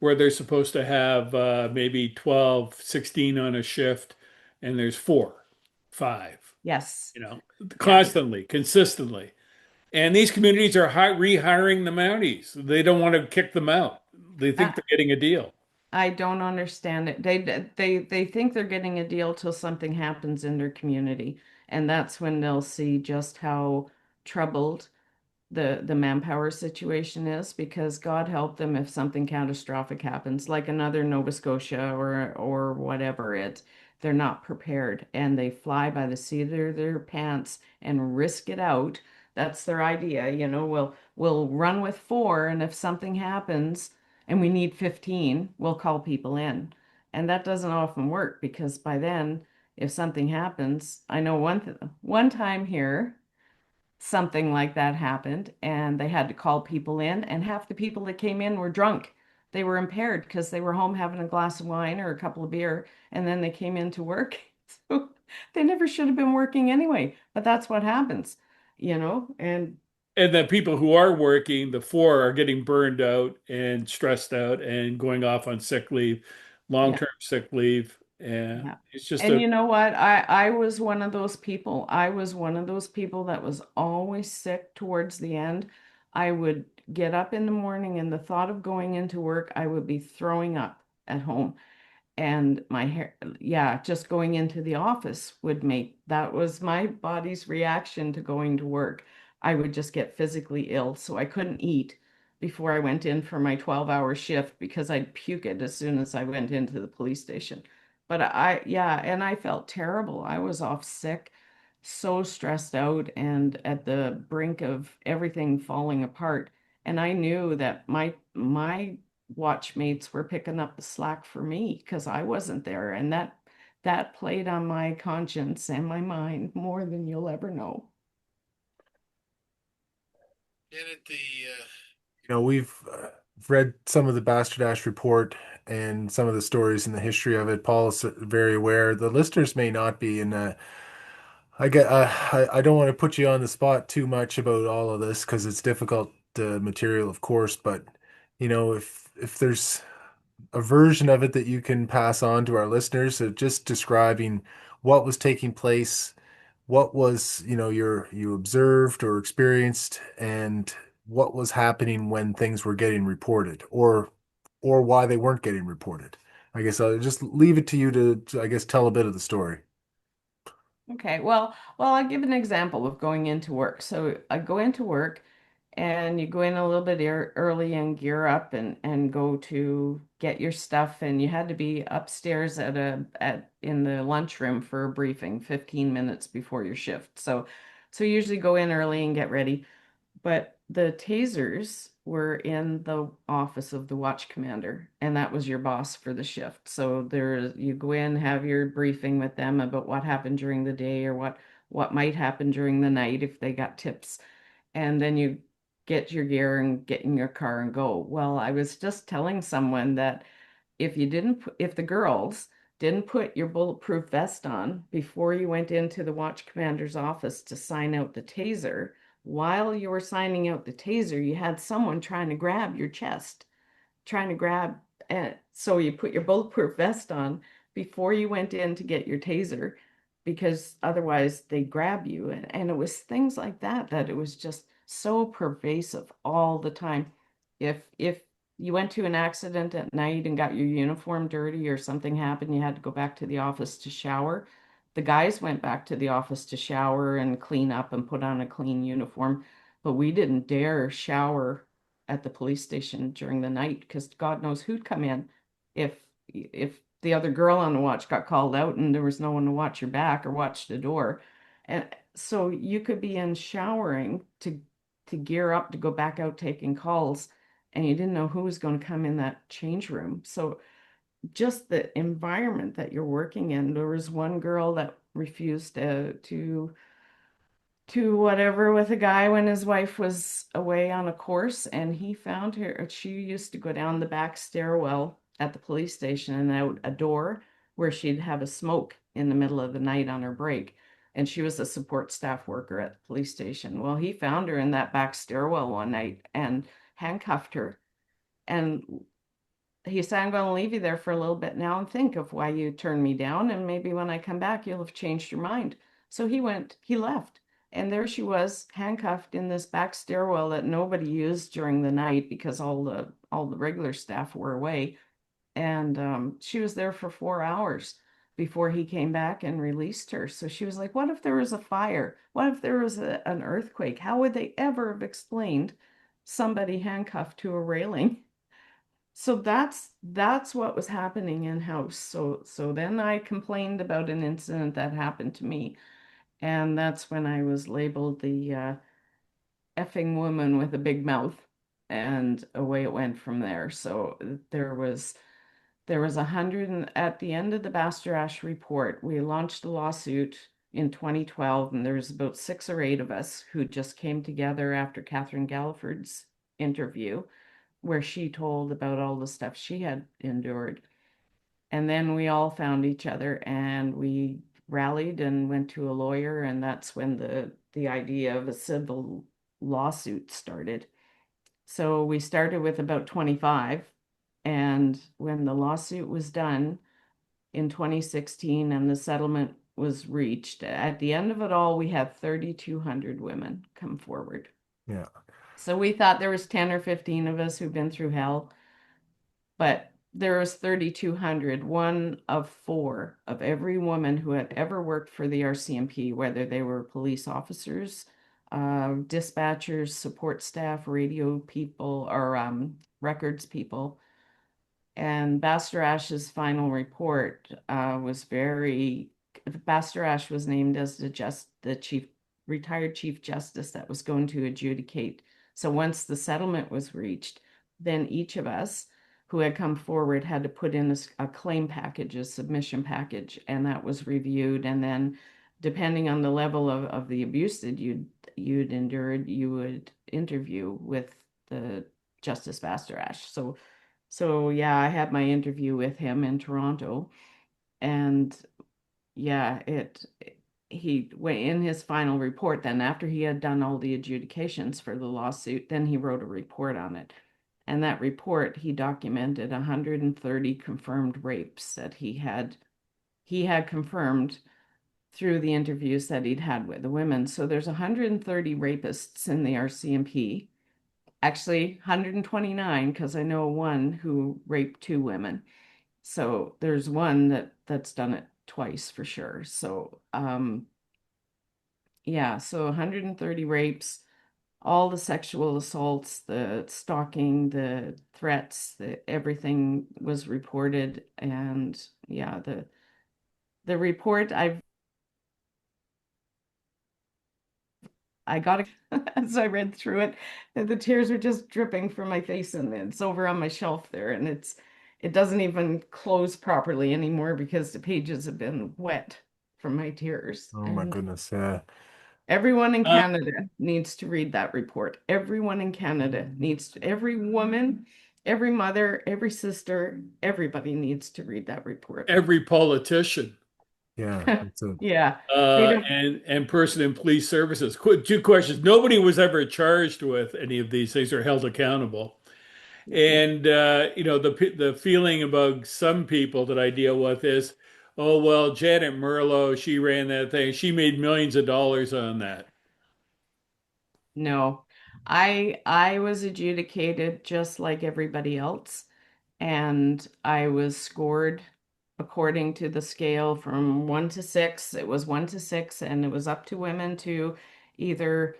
where they're supposed to have maybe 12, 16 on a shift, and there's four, five, Yes. you know, Yeah. constantly, consistently. And these communities are rehiring the Mounties. They don't want to kick them out. They think I, they're getting a deal. I don't understand it. They think they're getting a deal till something happens in their community, and that's when they'll see just how troubled the manpower situation is, because God help them if something catastrophic happens, like another Nova Scotia or whatever they're not prepared, and they fly by the seat of their pants and risk it out. That's their idea, we'll run with four, and if something happens and we need 15, we'll call people in. And that doesn't often work because by then, if something happens, I know one time here something like that happened, and they had to call people in, and half the people that came in were drunk. They were impaired because they were home having a glass of wine or a couple of beer, and then they came into work. So they never should have been working anyway, but that's what happens. And And the people who are working, the four are getting burned out and stressed out and going off on sick leave, yeah. long-term sick leave. And Yeah. it's just And a, you know what? I was one of those people. I was one of those people that was always sick towards the end. I would get up in the morning, and the thought of going into work, I would be throwing up at home. And my hair, yeah, just going into the office would make, that was my body's reaction to going to work. I would just get physically ill, so I couldn't eat before I went in for my 12-hour shift because I'd puke it as soon as I went into the police station. But yeah, and I felt terrible. I was off sick, so stressed out and at the brink of everything falling apart. And I knew that my watchmates were picking up the slack for me because I wasn't there, and that played on my conscience and my mind more than you'll ever know. Janet, we've read some of the Bastardash report and some of the stories and the history of it. Paul is very aware. The listeners may not be, and I don't want to put you on the spot too much about all of this because it's difficult material, of course. But if there's a version of it that you can pass on to our listeners, of just describing what was taking place, what was, you observed or experienced, and what was happening when things were getting reported, or why they weren't getting reported. I guess I'll just leave it to you I guess, tell a bit of the story. Okay, well, I'll give an example of going into work. So I go into work and you go in a little bit early and gear up and go to get your stuff, and you had to be upstairs at in the lunchroom for a briefing 15 minutes before your shift. So you usually go in early and get ready. But the tasers were in the office of the watch commander, and that was your boss for the shift. So there you go in, have your briefing with them about what happened during the day or what might happen during the night if they got tips. And then you get your gear and get in your car and go. Well, I was just telling someone that if the girls didn't put your bulletproof vest on before you went into the watch commander's office to sign out the taser, while you were signing out the taser, you had someone trying to grab your chest, trying to grab it. So you put your bulletproof vest on before you went in to get your taser, because otherwise they grab you. And it was things like that that it was just so pervasive all the time. If you went to an accident at night and got your uniform dirty or something happened, you had to go back to the office to shower. The guys went back to the office to shower and clean up and put on a clean uniform, but we didn't dare shower at the police station during the night because God knows who'd come in if the other girl on the watch got called out and there was no one to watch your back or watch the door. And so you could be in showering to gear up to go back out taking calls, and you didn't know who was going to come in that change room. So just the environment that you're working in. There was one girl that refused to whatever with a guy when his wife was away on a course, and he found her. She used to go down the back stairwell at the police station and out a door where she'd have a smoke in the middle of the night on her break. And she was a support staff worker at the police station. Well, he found her in that back stairwell one night and handcuffed her. And he said, I'm going to leave you there for a little bit now and think of why you turned me down. And maybe when I come back, you'll have changed your mind. So he left. And there she was, handcuffed in this back stairwell that nobody used during the night because all the regular staff were away. And she was there for 4 hours before he came back and released her. So she was like, what if there was a fire? What if there was an earthquake? How would they ever have explained somebody handcuffed to a railing? So that's what was happening in house. So then I complained about an incident that happened to me, and that's when I was labeled the effing woman with a big mouth, and away it went from there. So there was 100, and at the end of the Bastarash report, we launched a lawsuit in 2012, and there was about 6 or 8 of us who just came together after Catherine Galliford's interview where she told about all the stuff she had endured. And then we all found each other and we rallied and went to a lawyer, and that's when the idea of a civil lawsuit started. So we started with about 25, and when the lawsuit was done in 2016 and the settlement was reached, at the end of it all, we had 3,200 women come forward. Yeah. So we thought there was 10 or 15 of us who've been through hell, but there was 3,200, one of four of every woman who had ever worked for the RCMP, whether they were police officers, dispatchers, support staff, radio people, or records people. And Bastarash's final report was Bastarash was named as the retired chief justice that was going to adjudicate. So once the settlement was reached, then each of us who had come forward had to put in a claim package, a submission package, and that was reviewed. And then depending on the level of the abuse that you'd endured, you would interview with the Justice Bastarash. So yeah, I had my interview with him in Toronto, and yeah, he in his final report, then after he had done all the adjudications for the lawsuit, then he wrote a report on it. And that report, he documented 130 confirmed rapes that he had confirmed through the interviews that he'd had with the women. So there's 130 rapists in the RCMP. Actually, 129, because I know one who raped two women. So there's one that's done it twice for sure. So yeah, so 130 rapes, all the sexual assaults, the stalking, the threats, everything was reported. And yeah, the report I got it as I read through it, and the tears were just dripping from my face, and it's over on my shelf there, and it doesn't even close properly anymore because the pages have been wet from my tears. Oh my And goodness. Yeah. everyone in Uh, Canada needs to read that report. Everyone in Canada needs to, every woman, every mother, every sister, everybody needs to read that report. every politician Yeah. It's a Yeah, they don't. and person in police services. Two questions. Nobody was ever charged with any of these things or held accountable. And the feeling about some people that I deal with is, oh well, Janet Merlo, she ran that thing. She made millions of dollars on that. No, I was adjudicated just like everybody else, and I was scored according to the scale from 1 to 6. It was 1 to 6, and it was up to women to either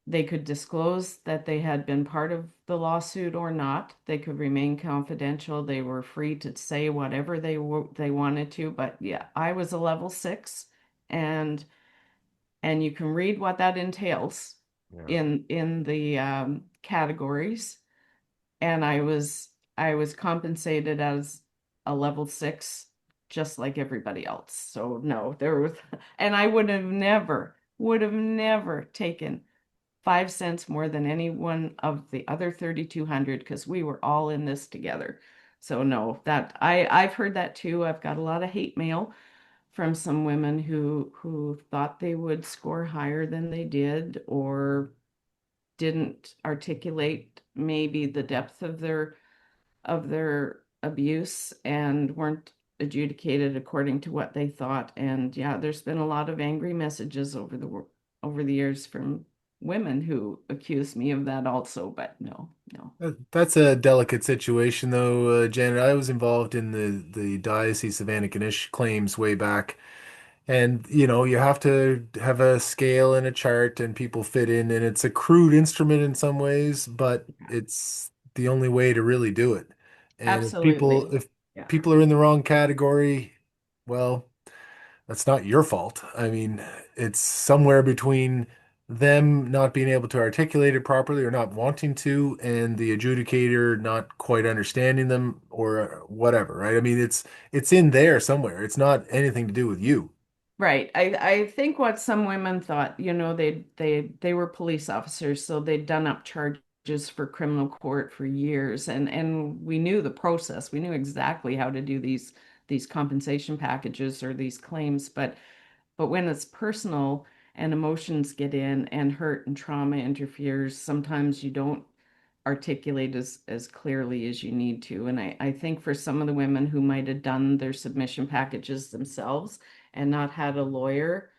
they could disclose that they had been part of the lawsuit or not. They could remain confidential. They were free to say whatever they wanted to, but yeah, I was a level 6, and you can read what that entails yeah. in the categories. And I was compensated as a level 6, just like everybody else. So no, there was, and I would have never taken 5 cents more than any one of the other 3,200, because we were all in this together. So no, that I've heard that too. I've got a lot of hate mail from some women who thought they would score higher than they did, or didn't articulate maybe the depth of their abuse, and weren't adjudicated according to what they thought. And yeah, there's been a lot of angry messages over the years from women who accuse me of that also, but no, no. That's a delicate situation, though, Janet. I was involved in the Diocese of Antigonish claims way back, and you have to have a scale and a chart, and people fit in, and it's a crude instrument in some ways, but it's the only way to really do it. And if people Absolutely. if Yeah. people are in the wrong category, well, that's not your fault. I mean, it's somewhere between them not being able to articulate it properly or not wanting to, and the adjudicator not quite understanding them or whatever, right? I mean, it's in there somewhere. It's not anything to do with you. Right. I think what some women thought, they were police officers, so they'd done up charges for criminal court for years, and we knew the process. We knew exactly how to do these compensation packages or these claims, but when it's personal and emotions get in and hurt and trauma interferes, sometimes you don't articulate as clearly as you need to. And I think for some of the women who might have done their submission packages themselves and not had a lawyer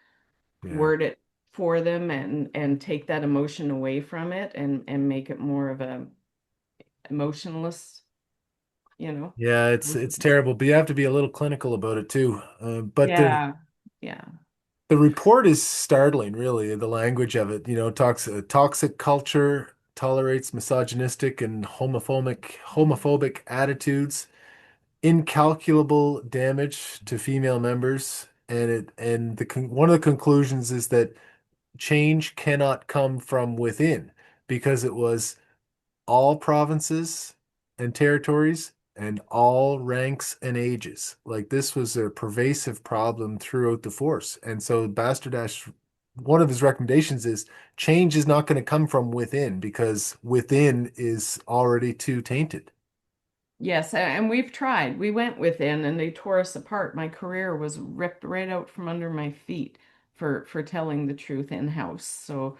Yeah. word it for them, and take that emotion away from it, and make it more of a emotionless, you know. Yeah, it's terrible, but you have to be a little clinical about it too. But the Yeah. Yeah. the report is startling, really. The language of it, talks toxic culture tolerates misogynistic and homophobic attitudes, incalculable damage to female members, one of the conclusions is that change cannot come from within because it was all provinces and territories and all ranks and ages. Like this was a pervasive problem throughout the force. And so Bastardash one of his recommendations is change is not going to come from within because within is already too tainted. Yes, and we've tried. We went within and they tore us apart. My career was ripped right out from under my feet for telling the truth in-house. So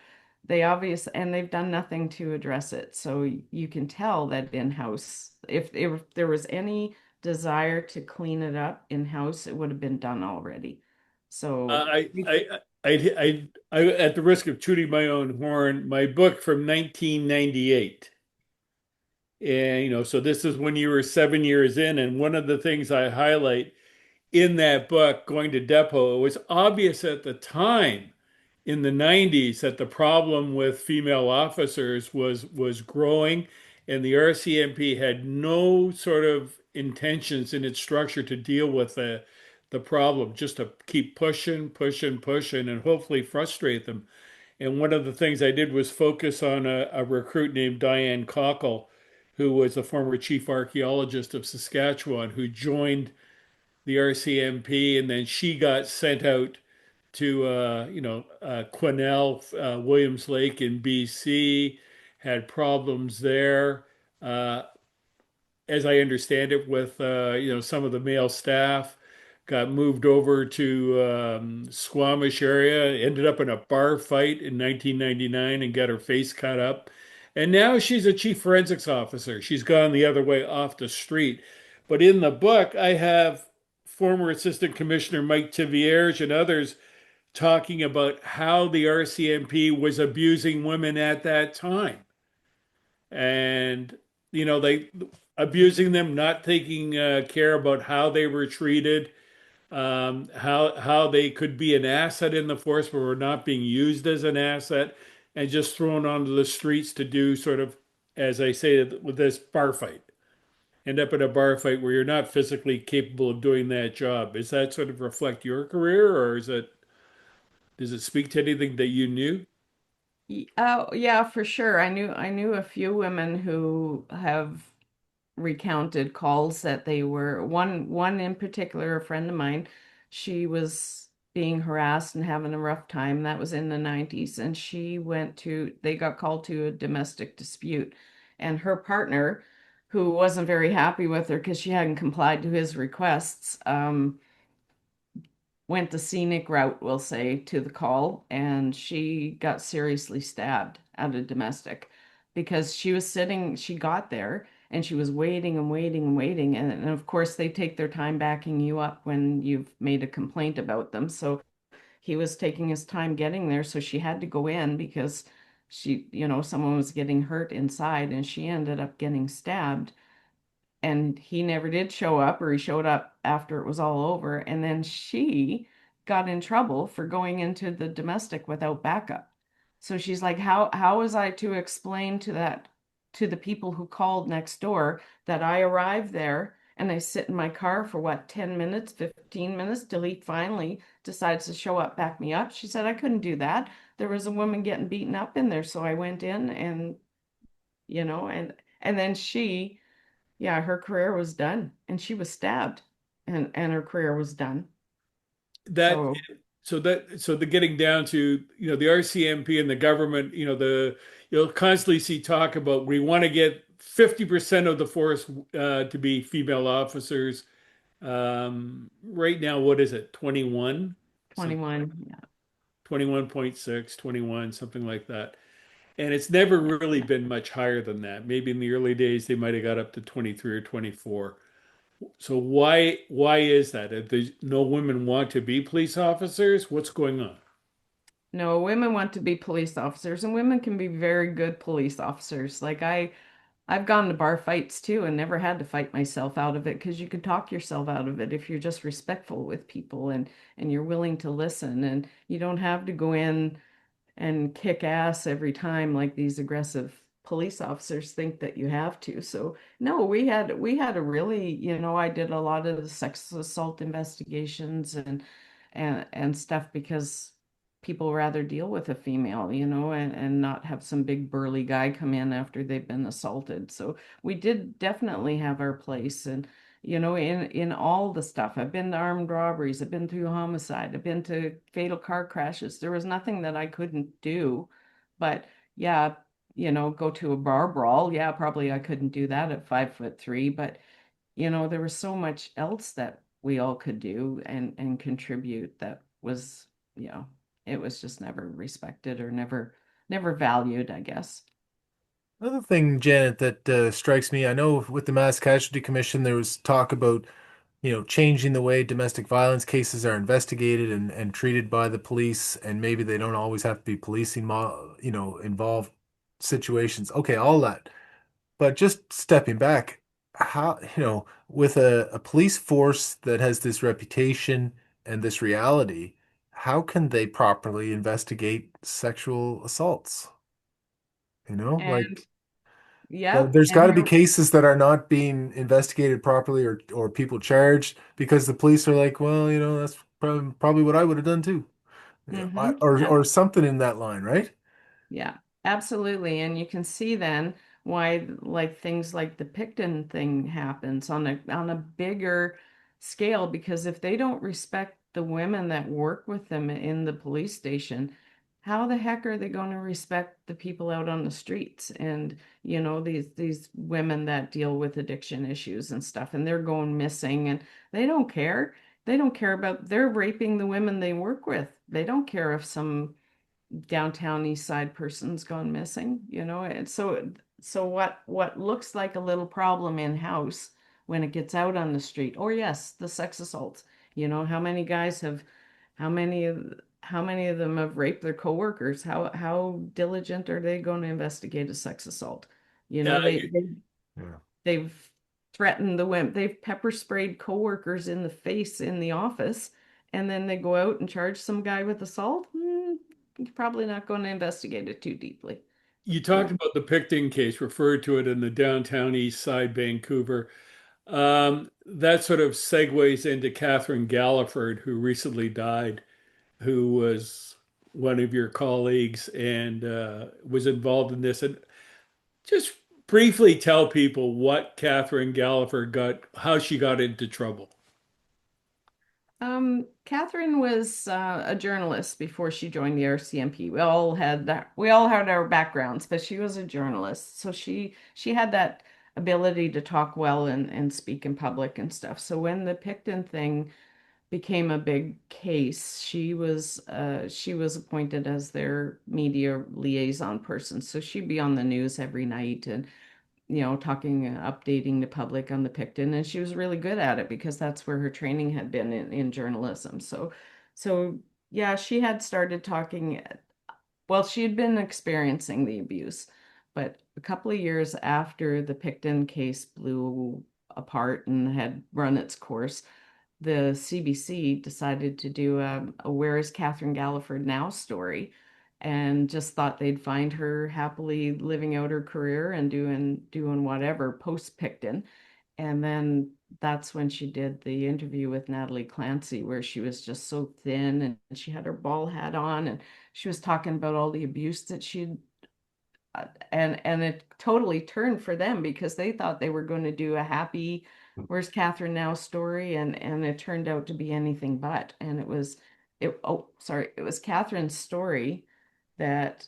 and they've done nothing to address it. So you can tell that in-house, if there was any desire to clean it up in-house, it would have been done already. So I, at the risk of tooting my own horn, my book from 1998. And, so this is when you were 7 years in. And one of the things I highlight in that book, Going to Depot, it was obvious at the time in the 90s that the problem with female officers was growing, and the RCMP had no sort of intentions in its structure to deal with the problem, just to keep pushing, pushing, pushing, and hopefully frustrate them. And one of the things I did was focus on a recruit named Diane Cockle, who was a former chief archaeologist of Saskatchewan, who joined the RCMP, and then she got sent out to Quesnel, Williams Lake in BC, had problems there. Uh, as I understand it, with some of the male staff, got moved over to Squamish area, ended up in a bar fight in 1999 and got her face cut up. And now she's a chief forensics officer. She's gone the other way off the street. But in the book, I have former Assistant Commissioner Mike Tivierge and others talking about how the RCMP was abusing women at that time. And, they abusing them, not taking care about how they were treated, how they could be an asset in the force, but were not being used as an asset, and just thrown onto the streets to do sort of, as I say, with this bar fight. End up in a bar fight where you're not physically capable of doing that job. Does that sort of reflect your career, or does it speak to anything that you knew? Oh, yeah, for sure. I knew a few women who have recounted calls that they were one in particular, a friend of mine, she was being harassed and having a rough time. That was in the 90s, and they got called to a domestic dispute, and her partner, who wasn't very happy with her because she hadn't complied to his requests, went the scenic route, we'll say, to the call, and she got seriously stabbed at a domestic because she got there and she was waiting and waiting and waiting. And of course, they take their time backing you up when you've made a complaint about them. So he was taking his time getting there. So she had to go in because someone was getting hurt inside and she ended up getting stabbed, and he never did show up, or he showed up after it was all over. And then she got in trouble for going into the domestic without backup. So she's like, how was I to explain to the people who called next door that I arrived there and I sit in my car for what, 10 minutes, 15 minutes till he finally decides to show up, back me up. She said, I couldn't do that. There was a woman getting beaten up in there. So I went in and, and then yeah, her career was done, and she was stabbed, and her career was done. That So so the getting down to the RCMP and the government, you'll constantly see talk about we want to get 50% of the force to be female officers. Right now, what is it? 21, something like 21, yeah. 21.6, 21, something like that. And it's never really been much higher than that. Maybe in the early days they might have got up to 23 or 24. So why is that? If there's no women want to be police officers, what's going on? No, women want to be police officers, and women can be very good police officers. Like I've gone to bar fights too and never had to fight myself out of it because you can talk yourself out of it if you're just respectful with people and you're willing to listen, and you don't have to go in and kick ass every time like these aggressive police officers think that you have to. So no, we had a really, I did a lot of the sex assault investigations and stuff because people rather deal with a female, and not have some big burly guy come in after they've been assaulted. So we did definitely have our place, in all the stuff. I've been to armed robberies, I've been through homicide, I've been to fatal car crashes. There was nothing that I couldn't do. But yeah, go to a bar brawl. Yeah, probably I couldn't do that at 5'3", but there was so much else that we all could do and contribute that was, you know, it was just never respected or never valued, I guess. Another thing, Janet, that strikes me, I know with the Mass Casualty Commission, there was talk about, changing the way domestic violence cases are investigated and treated by the police, and maybe they don't always have to be policing, involved situations. Okay, all that. But just stepping back, how, with a police force that has this reputation and this reality, how can they properly investigate sexual assaults? And Like yep, there's got and to be there cases that are not being investigated properly or people charged because the police are like, well, that's probably what I would have done too. Yeah, yeah. or something in that line, right? Yeah, absolutely. And you can see then why like things like the Picton thing happens on a bigger scale, because if they don't respect the women that work with them in the police station, how the heck are they going to respect the people out on the streets and these women that deal with addiction issues and stuff, and they're going missing and they don't care. They don't care about they're raping the women they work with. They don't care if some downtown east side person's gone missing, and so what looks like a little problem in house, when it gets out on the street, or yes, the sex assaults, how many guys have how many of them have raped their coworkers? How diligent are they going to investigate a sex assault? you Yeah, know they, they Yeah. they've threatened the women, they've pepper sprayed coworkers in the face in the office, and then they go out and charge some guy with assault. You're probably not going to investigate it too deeply. you Yeah. talked about the Picton case, referred to it in the downtown east side, Vancouver. That sort of segues into Catherine Galliford, who recently died, who was one of your colleagues and was involved in this. And just briefly tell people what Catherine Galliford got, how she got into trouble. Catherine was a journalist before she joined the RCMP. We all had our backgrounds, but she was a journalist. So she had that ability to talk well and speak in public and stuff. So when the Picton thing became a big case, she was appointed as their media liaison person. So she'd be on the news every night and talking, updating the public on the Picton, and she was really good at it because that's where her training had been in journalism. So yeah, she had started talking. Well, she had been experiencing the abuse, but a couple of years after the Picton case blew apart and had run its course, the CBC decided to do a Where is Catherine Galliford Now story, and just thought they'd find her happily living out her career and doing whatever post Picton. And then that's when she did the interview with Natalie Clancy, where she was just so thin and she had her ball hat on and she was talking about all the abuse that she'd and it totally turned for them because they thought they were going to do a happy Where's Catherine Now story, and it turned out to be anything but. And it was Catherine's story that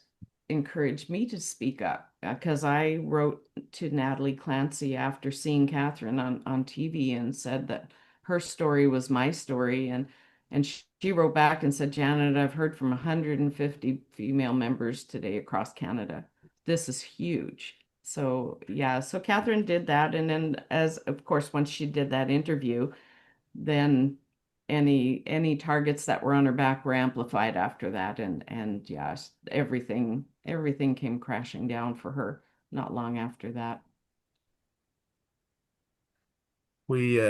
encouraged me to speak up, because I wrote to Natalie Clancy after seeing Catherine on TV and said that her story was my story, and she wrote back and said, Janet, I've heard from 150 female members today across Canada. This is huge. So yeah, so Catherine did that, and then, as of course, once she did that interview, then any targets that were on her back were amplified after that, and yeah, everything came crashing down for her not long after that. We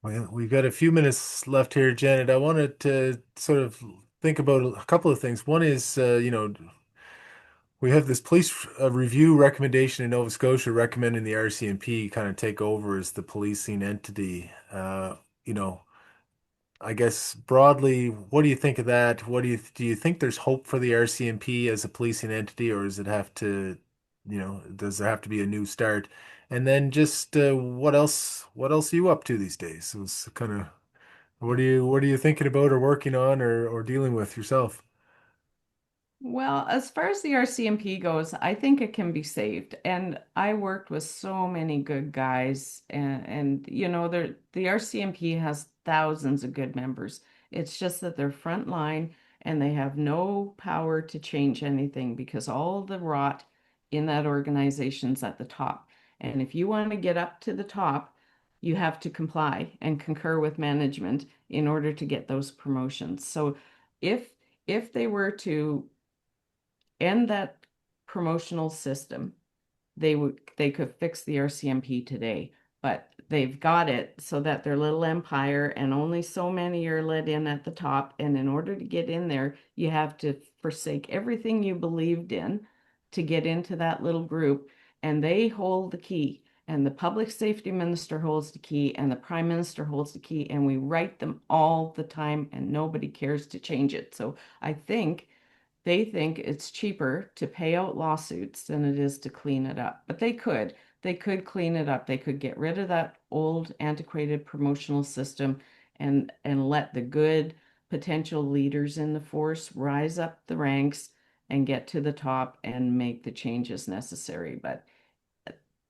we've got a few minutes left here, Janet. I wanted to sort of think about a couple of things. One is, we have this police review recommendation in Nova Scotia recommending the RCMP kind of take over as the policing entity. You know, I guess broadly, what do you think of that? What do you think there's hope for the RCMP as a policing entity, or does it have to? does there have to be a new start? And then just what else are you up to these days? So it's kind of what are you thinking about or working on or dealing with yourself? Well, as far as the RCMP goes, I think it can be saved. And I worked with so many good guys, and the RCMP has thousands of good members. It's just that they're frontline and they have no power to change anything because all the rot in that organization's at the top. And if you want to get up to the top, you have to comply and concur with management in order to get those promotions. So if if they were to end that promotional system, they could fix the RCMP today, but they've got it so that their little empire and only so many are let in at the top. And in order to get in there, you have to forsake everything you believed in to get into that little group. And they hold the key. And the public safety minister holds the key, and the prime minister holds the key, and we write them all the time, and nobody cares to change it. So I think they think it's cheaper to pay out lawsuits than it is to clean it up. But they could. They could clean it up. They could get rid of that old antiquated promotional system and let the good potential leaders in the force rise up the ranks and get to the top and make the changes necessary. But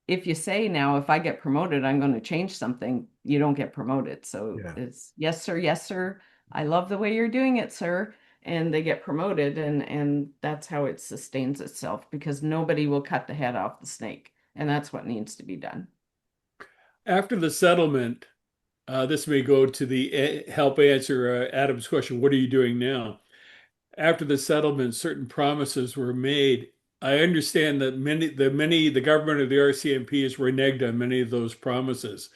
if you say now, if I get promoted, I'm going to change something, you don't get promoted. So Yeah. it's yes, sir, yes, sir. I love the way you're doing it, sir. And they get promoted, and that's how it sustains itself because nobody will cut the head off the snake. And that's what needs to be done. After the settlement, this may go to the help answer Adam's question, what are you doing now? After the settlement, certain promises were made. I understand that the government of the RCMP has reneged on many of those promises.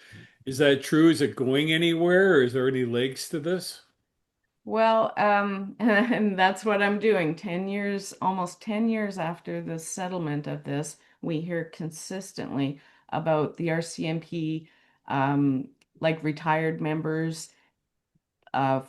Is that true? Is it going anywhere, or is there any legs to this? Well, and that's what I'm doing. 10 years, almost 10 years after the settlement of this, we hear consistently about the RCMP, like retired members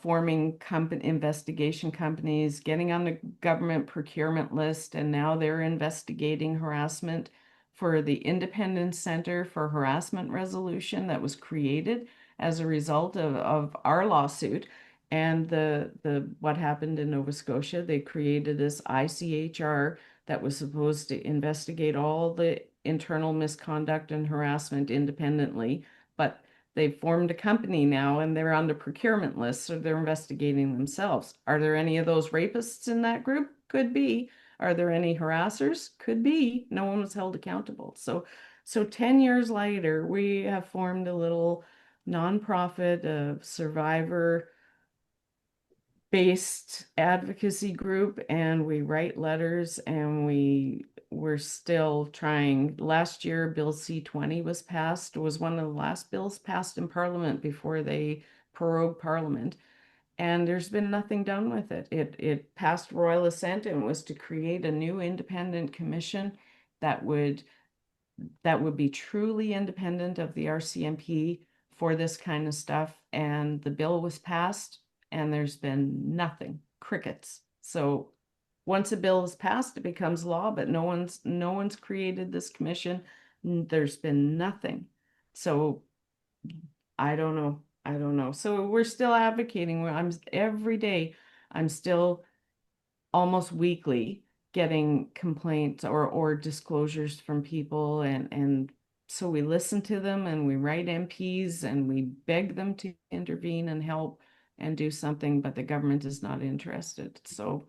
forming company investigation companies, getting on the government procurement list, and now they're investigating harassment for the Independent Center for Harassment Resolution that was created as a result of our lawsuit. And the what happened in Nova Scotia, they created this ICHR that was supposed to investigate all the internal misconduct and harassment independently, but they've formed a company now and they're on the procurement list, so they're investigating themselves. Are there any of those rapists in that group? Could be. Are there any harassers? Could be. No one was held accountable. So 10 years later, we have formed a little nonprofit, survivor based advocacy group, and we write letters, and we're still trying. Last year Bill C-20 was passed. It was one of the last bills passed in Parliament before they prorogued Parliament, and there's been nothing done with it. It passed royal assent and was to create a new independent commission that would be truly independent of the RCMP for this kind of stuff. And the bill was passed, and there's been nothing, crickets. So once a bill is passed, it becomes law, but no one's created this commission. There's been nothing. So I don't know. I don't know. So we're still advocating. I'm every day, I'm still almost weekly getting complaints or disclosures from people, and so we listen to them and we write MPs and we beg them to intervene and help and do something, but the government is not interested. So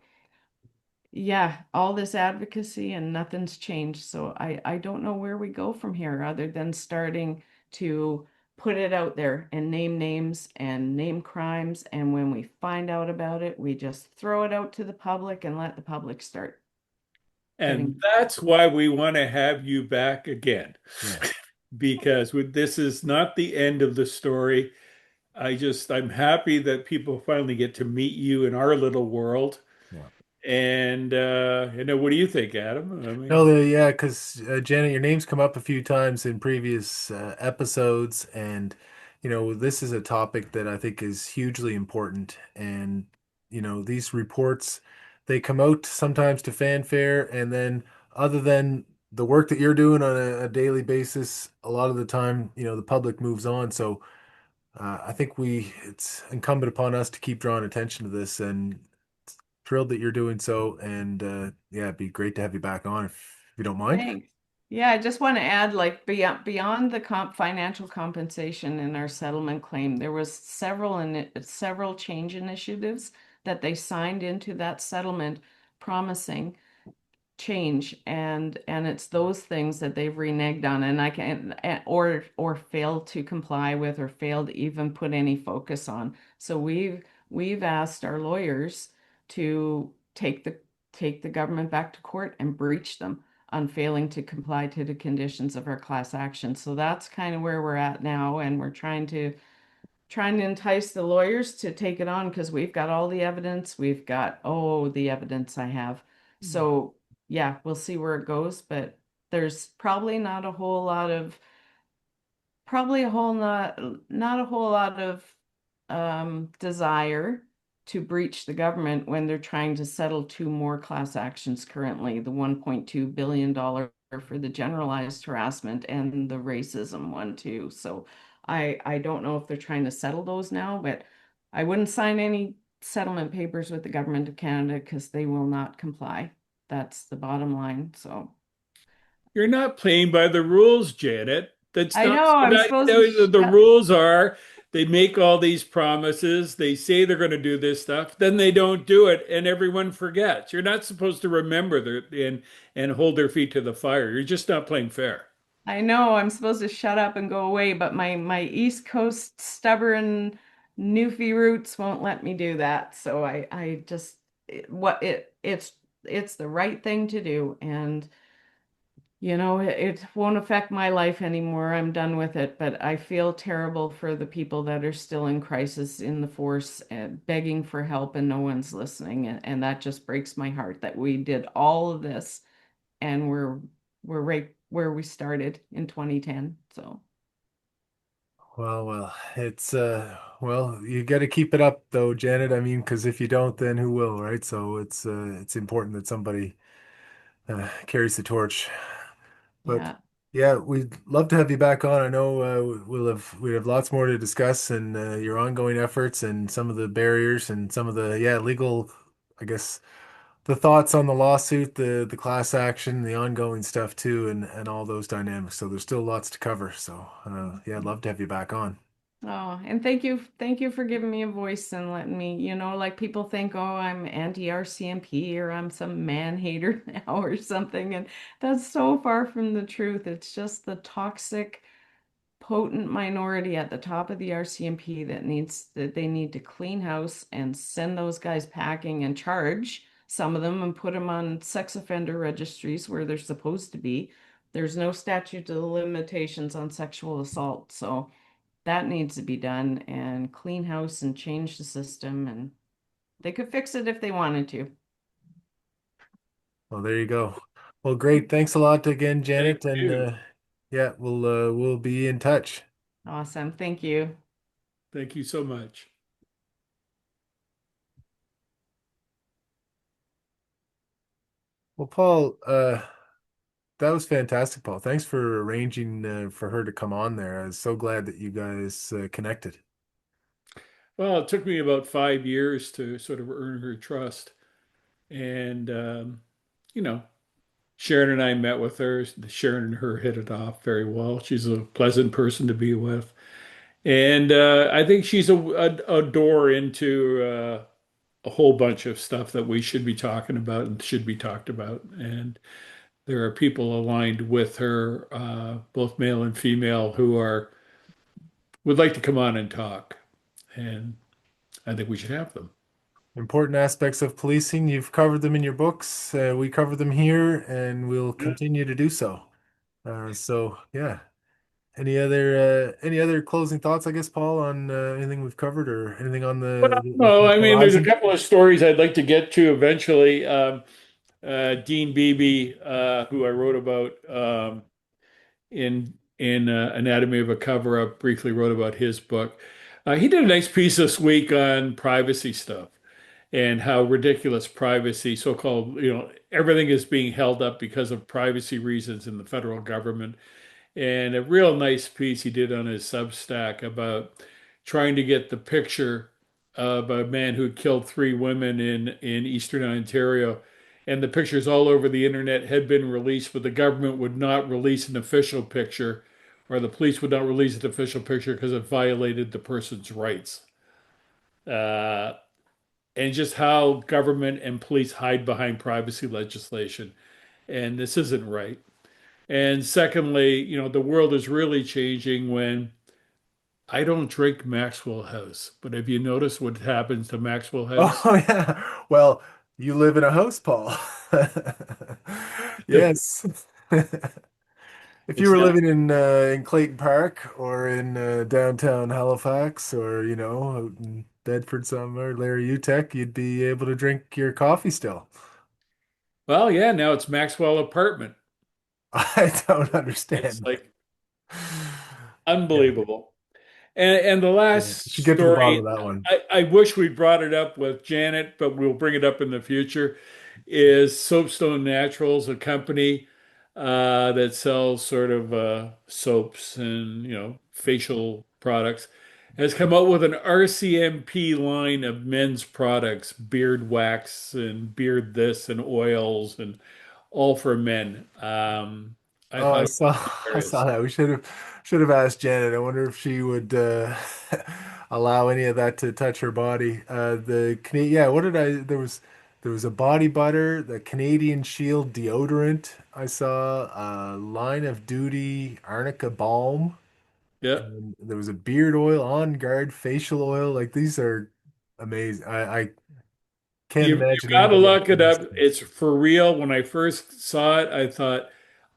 yeah, all this advocacy and nothing's changed. So I don't know where we go from here other than starting to put it out there and name names and name crimes. And when we find out about it, we just throw it out to the public and let the public start And getting. that's why we want to have you back again, Yeah. because this is not the end of the story. I'm happy that people finally get to meet you in our little world. Yeah. And what do you think, Adam? I No, mean, yeah, because Janet, your name's come up a few times in previous episodes, and this is a topic that I think is hugely important. And these reports, they come out sometimes to fanfare, and then other than the work that you're doing on a daily basis, a lot of the time, the public moves on. So I think it's incumbent upon us to keep drawing attention to this, and thrilled that you're doing so. And yeah, it'd be great to have you back on if you don't mind. Thanks. Yeah, I just want to add, like beyond the financial compensation in our settlement claim, there was several change initiatives that they signed into that settlement, promising change, and it's those things that they've reneged on, and I can or failed to comply with, or failed to even put any focus on. So we've asked our lawyers to take the government back to court and breach them on failing to comply to the conditions of our class action. So that's kind of where we're at now, and we're trying to entice the lawyers to take it on, because we've got all the evidence. We've got, oh, the evidence I have. So yeah, we'll see where it goes, but there's probably not a whole lot of probably a whole not a whole lot of desire to breach the government when they're trying to settle two more class actions currently, the $1.2 billion for the generalized harassment and the racism one too. So I don't know if they're trying to settle those now, but I wouldn't sign any settlement papers with the government of Canada because they will not comply. That's the bottom line. So You're not playing by the rules, Janet. That's I not know I'm what supposed to the shut. rules are. They make all these promises. They say they're going to do this stuff, then they don't do it, and everyone forgets. You're not supposed to remember and hold their feet to the fire. You're just not playing fair. I know I'm supposed to shut up and go away, but my East Coast stubborn Newfie roots won't let me do that. So I just it's the right thing to do, and it won't affect my life anymore. I'm done with it, but I feel terrible for the people that are still in crisis in the force, begging for help, and no one's listening, and that just breaks my heart that we did all of this, and we're right where we started in 2010. So Well, it's well, you got to keep it up though, Janet. I mean, because if you don't, then who will, right? So it's important that somebody carries the torch. But yeah. yeah, we'd love to have you back on. I know we have lots more to discuss, and your ongoing efforts and some of the barriers and some of the legal, I guess, the thoughts on the lawsuit, the class action, the ongoing stuff too, and all those dynamics. So there's still lots to cover. So yeah, I'd love to have you back on. Oh, and thank you for giving me a voice and letting me, like people think, oh, I'm anti-RCMP or I'm some man hater now or something. And that's so far from the truth. It's just the toxic, potent minority at the top of the RCMP that they need to clean house and send those guys packing and charge some of them and put them on sex offender registries where they're supposed to be. There's no statute of limitations on sexual assault, so that needs to be done, and clean house and change the system, and they could fix it if they wanted to. Well, there you go. Well, great. Thanks a lot again, Thank Janet, and you. yeah, we'll be in touch. Awesome. Thank you. Thank you so much. Well, Paul, that was fantastic, Paul. Thanks for arranging for her to come on there. I was so glad that you guys connected. Well, it took me about 5 years to sort of earn her trust. And, you know, Sharon and I met with her. Sharon and her hit it off very well. She's a pleasant person to be with. And I think she's a door into a whole bunch of stuff that we should be talking about and should be talked about. And there are people aligned with her, both male and female, who are would like to come on and talk. And I think we should have them. Important aspects of policing. You've covered them in your books. We cover them here, and we'll continue to do so. So yeah. Any other closing thoughts, I guess, Paul, on anything we've covered or anything on Well, the I mean, there's a horizon? couple of stories I'd like to get to eventually. Dean Beebe, who I wrote about in Anatomy of a Cover-Up, briefly wrote about his book. He did a nice piece this week on privacy stuff, and how ridiculous privacy, so-called, everything is being held up because of privacy reasons in the federal government. And a real nice piece he did on his Substack about trying to get the picture of a man who killed three women in Eastern Ontario. And the pictures all over the internet had been released, but the government would not release an official picture, or the police would not release an official picture because it violated the person's rights. Uh, and just how government and police hide behind privacy legislation. And this isn't right. And secondly, the world is really changing when I don't drink Maxwell House, but have you noticed what happens to Maxwell House? Oh yeah. Well, you live in a house, Paul. Yes. If you It's were not, living in Clayton Park or in downtown Halifax or out in Bedford somewhere, Larry Utech, you'd be able to drink your coffee still. well, yeah, now it's Maxwell Apartment. I don't It's understand. like Yeah, unbelievable. And the yeah. You last should get to the bottom of story, that one. I wish we brought it up with Janet, but we'll bring it up in the future, is Soapstone Naturals, a company that sells sort of soaps and, facial products, has come out with an RCMP line of men's products, beard wax and beard this and oils and all for men. I Oh, thought it was I hilarious. saw that. We should have asked Janet. I wonder if she would allow any of that to touch her body. The Canadian, yeah. What did I? There was a body butter, the Canadian Shield deodorant. I saw a line of duty Arnica balm, Yeah. and there was a beard oil, On Guard facial oil. Like these are amazing. I can't You imagine got to anybody else look it doing this up. stuff. It's for real. When I first saw it, I thought,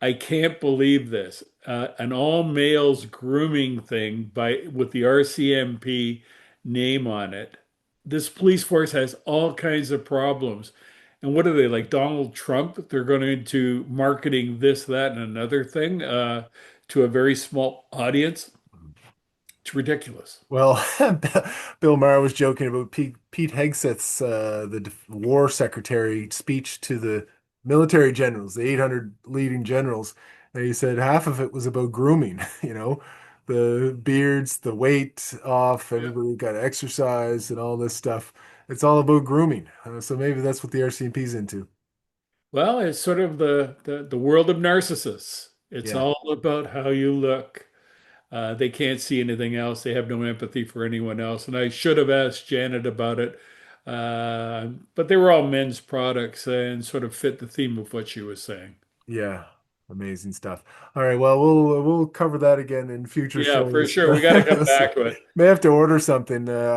I can't believe this. An all males grooming thing by with the RCMP name on it. This police force has all kinds of problems. And what are they, like Donald Trump? They're going into marketing this, that, and another thing to a very small audience. It's ridiculous. Well, Bill Maher was joking about Pete Hegseth's war secretary speech to the military generals, the 800 leading generals. And he said half of it was about grooming, the beards, the weight off, Yeah. everybody got to exercise and all this stuff. It's all about grooming. So maybe that's what the RCMP's into. Well, it's sort of the world of narcissists. It's Yeah. all about how you look. They can't see anything else. They have no empathy for anyone else. And I should have asked Janet about it. But they were all men's products and sort of fit the theme of what she was saying. Yeah. Amazing stuff. All right, well, we'll cover that again in future Yeah, for shows. sure. We got to come back to it. May have to order something. Yeah.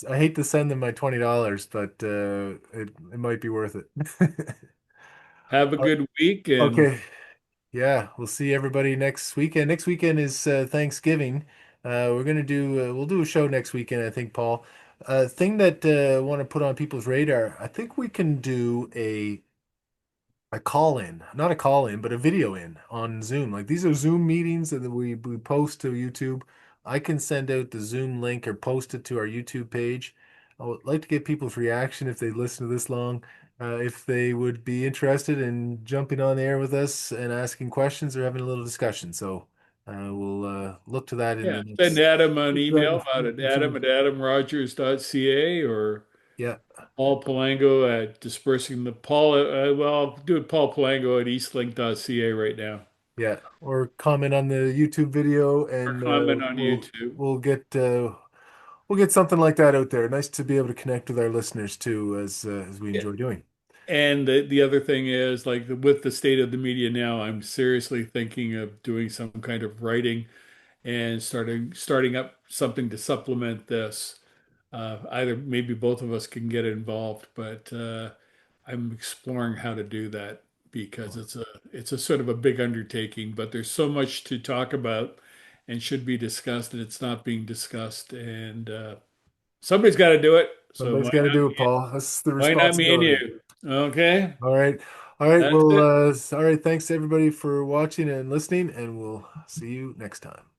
I hate to send them my $20, but it might be worth it. Have a good week and Okay. Yeah, we'll see everybody next weekend. Next weekend is Thanksgiving. We'll do a show next weekend, I think, Paul. Thing that I want to put on people's radar, I think we can do a call in, not a call in, but a video in on Zoom. Like these are Zoom meetings that we post to YouTube. I can send out the Zoom link or post it to our YouTube page. I would like to get people's reaction if they listen to this long, if they would be interested in jumping on the air with us and asking questions or having a little discussion. So we'll look to that in yeah, the send next. Adam an Look to that email about it. in the Adam at adamrogers.ca or Yeah, Paul Palango at Dispersing the Paul. Well, I'll do it Paul Palango at eastlink.ca right now. yeah. Or comment on the YouTube video, Or and comment on YouTube. we'll get something like that out there. Nice to be able to connect with our listeners too, as we Yeah. enjoy doing. And the other thing is, like with the state of the media now, I'm seriously thinking of doing some kind of writing and starting up something to supplement this. Either maybe both of us can get involved, but I'm exploring how to do that because it's a sort of a big undertaking, but there's so much to talk about and should be discussed, and it's not being discussed, and somebody's got to do it. So Somebody's got to do it, Paul. That's the why not me and responsibility. you? Okay, All right. All right. that's Well, it. all right. Thanks everybody for watching and listening, and we'll see you next time.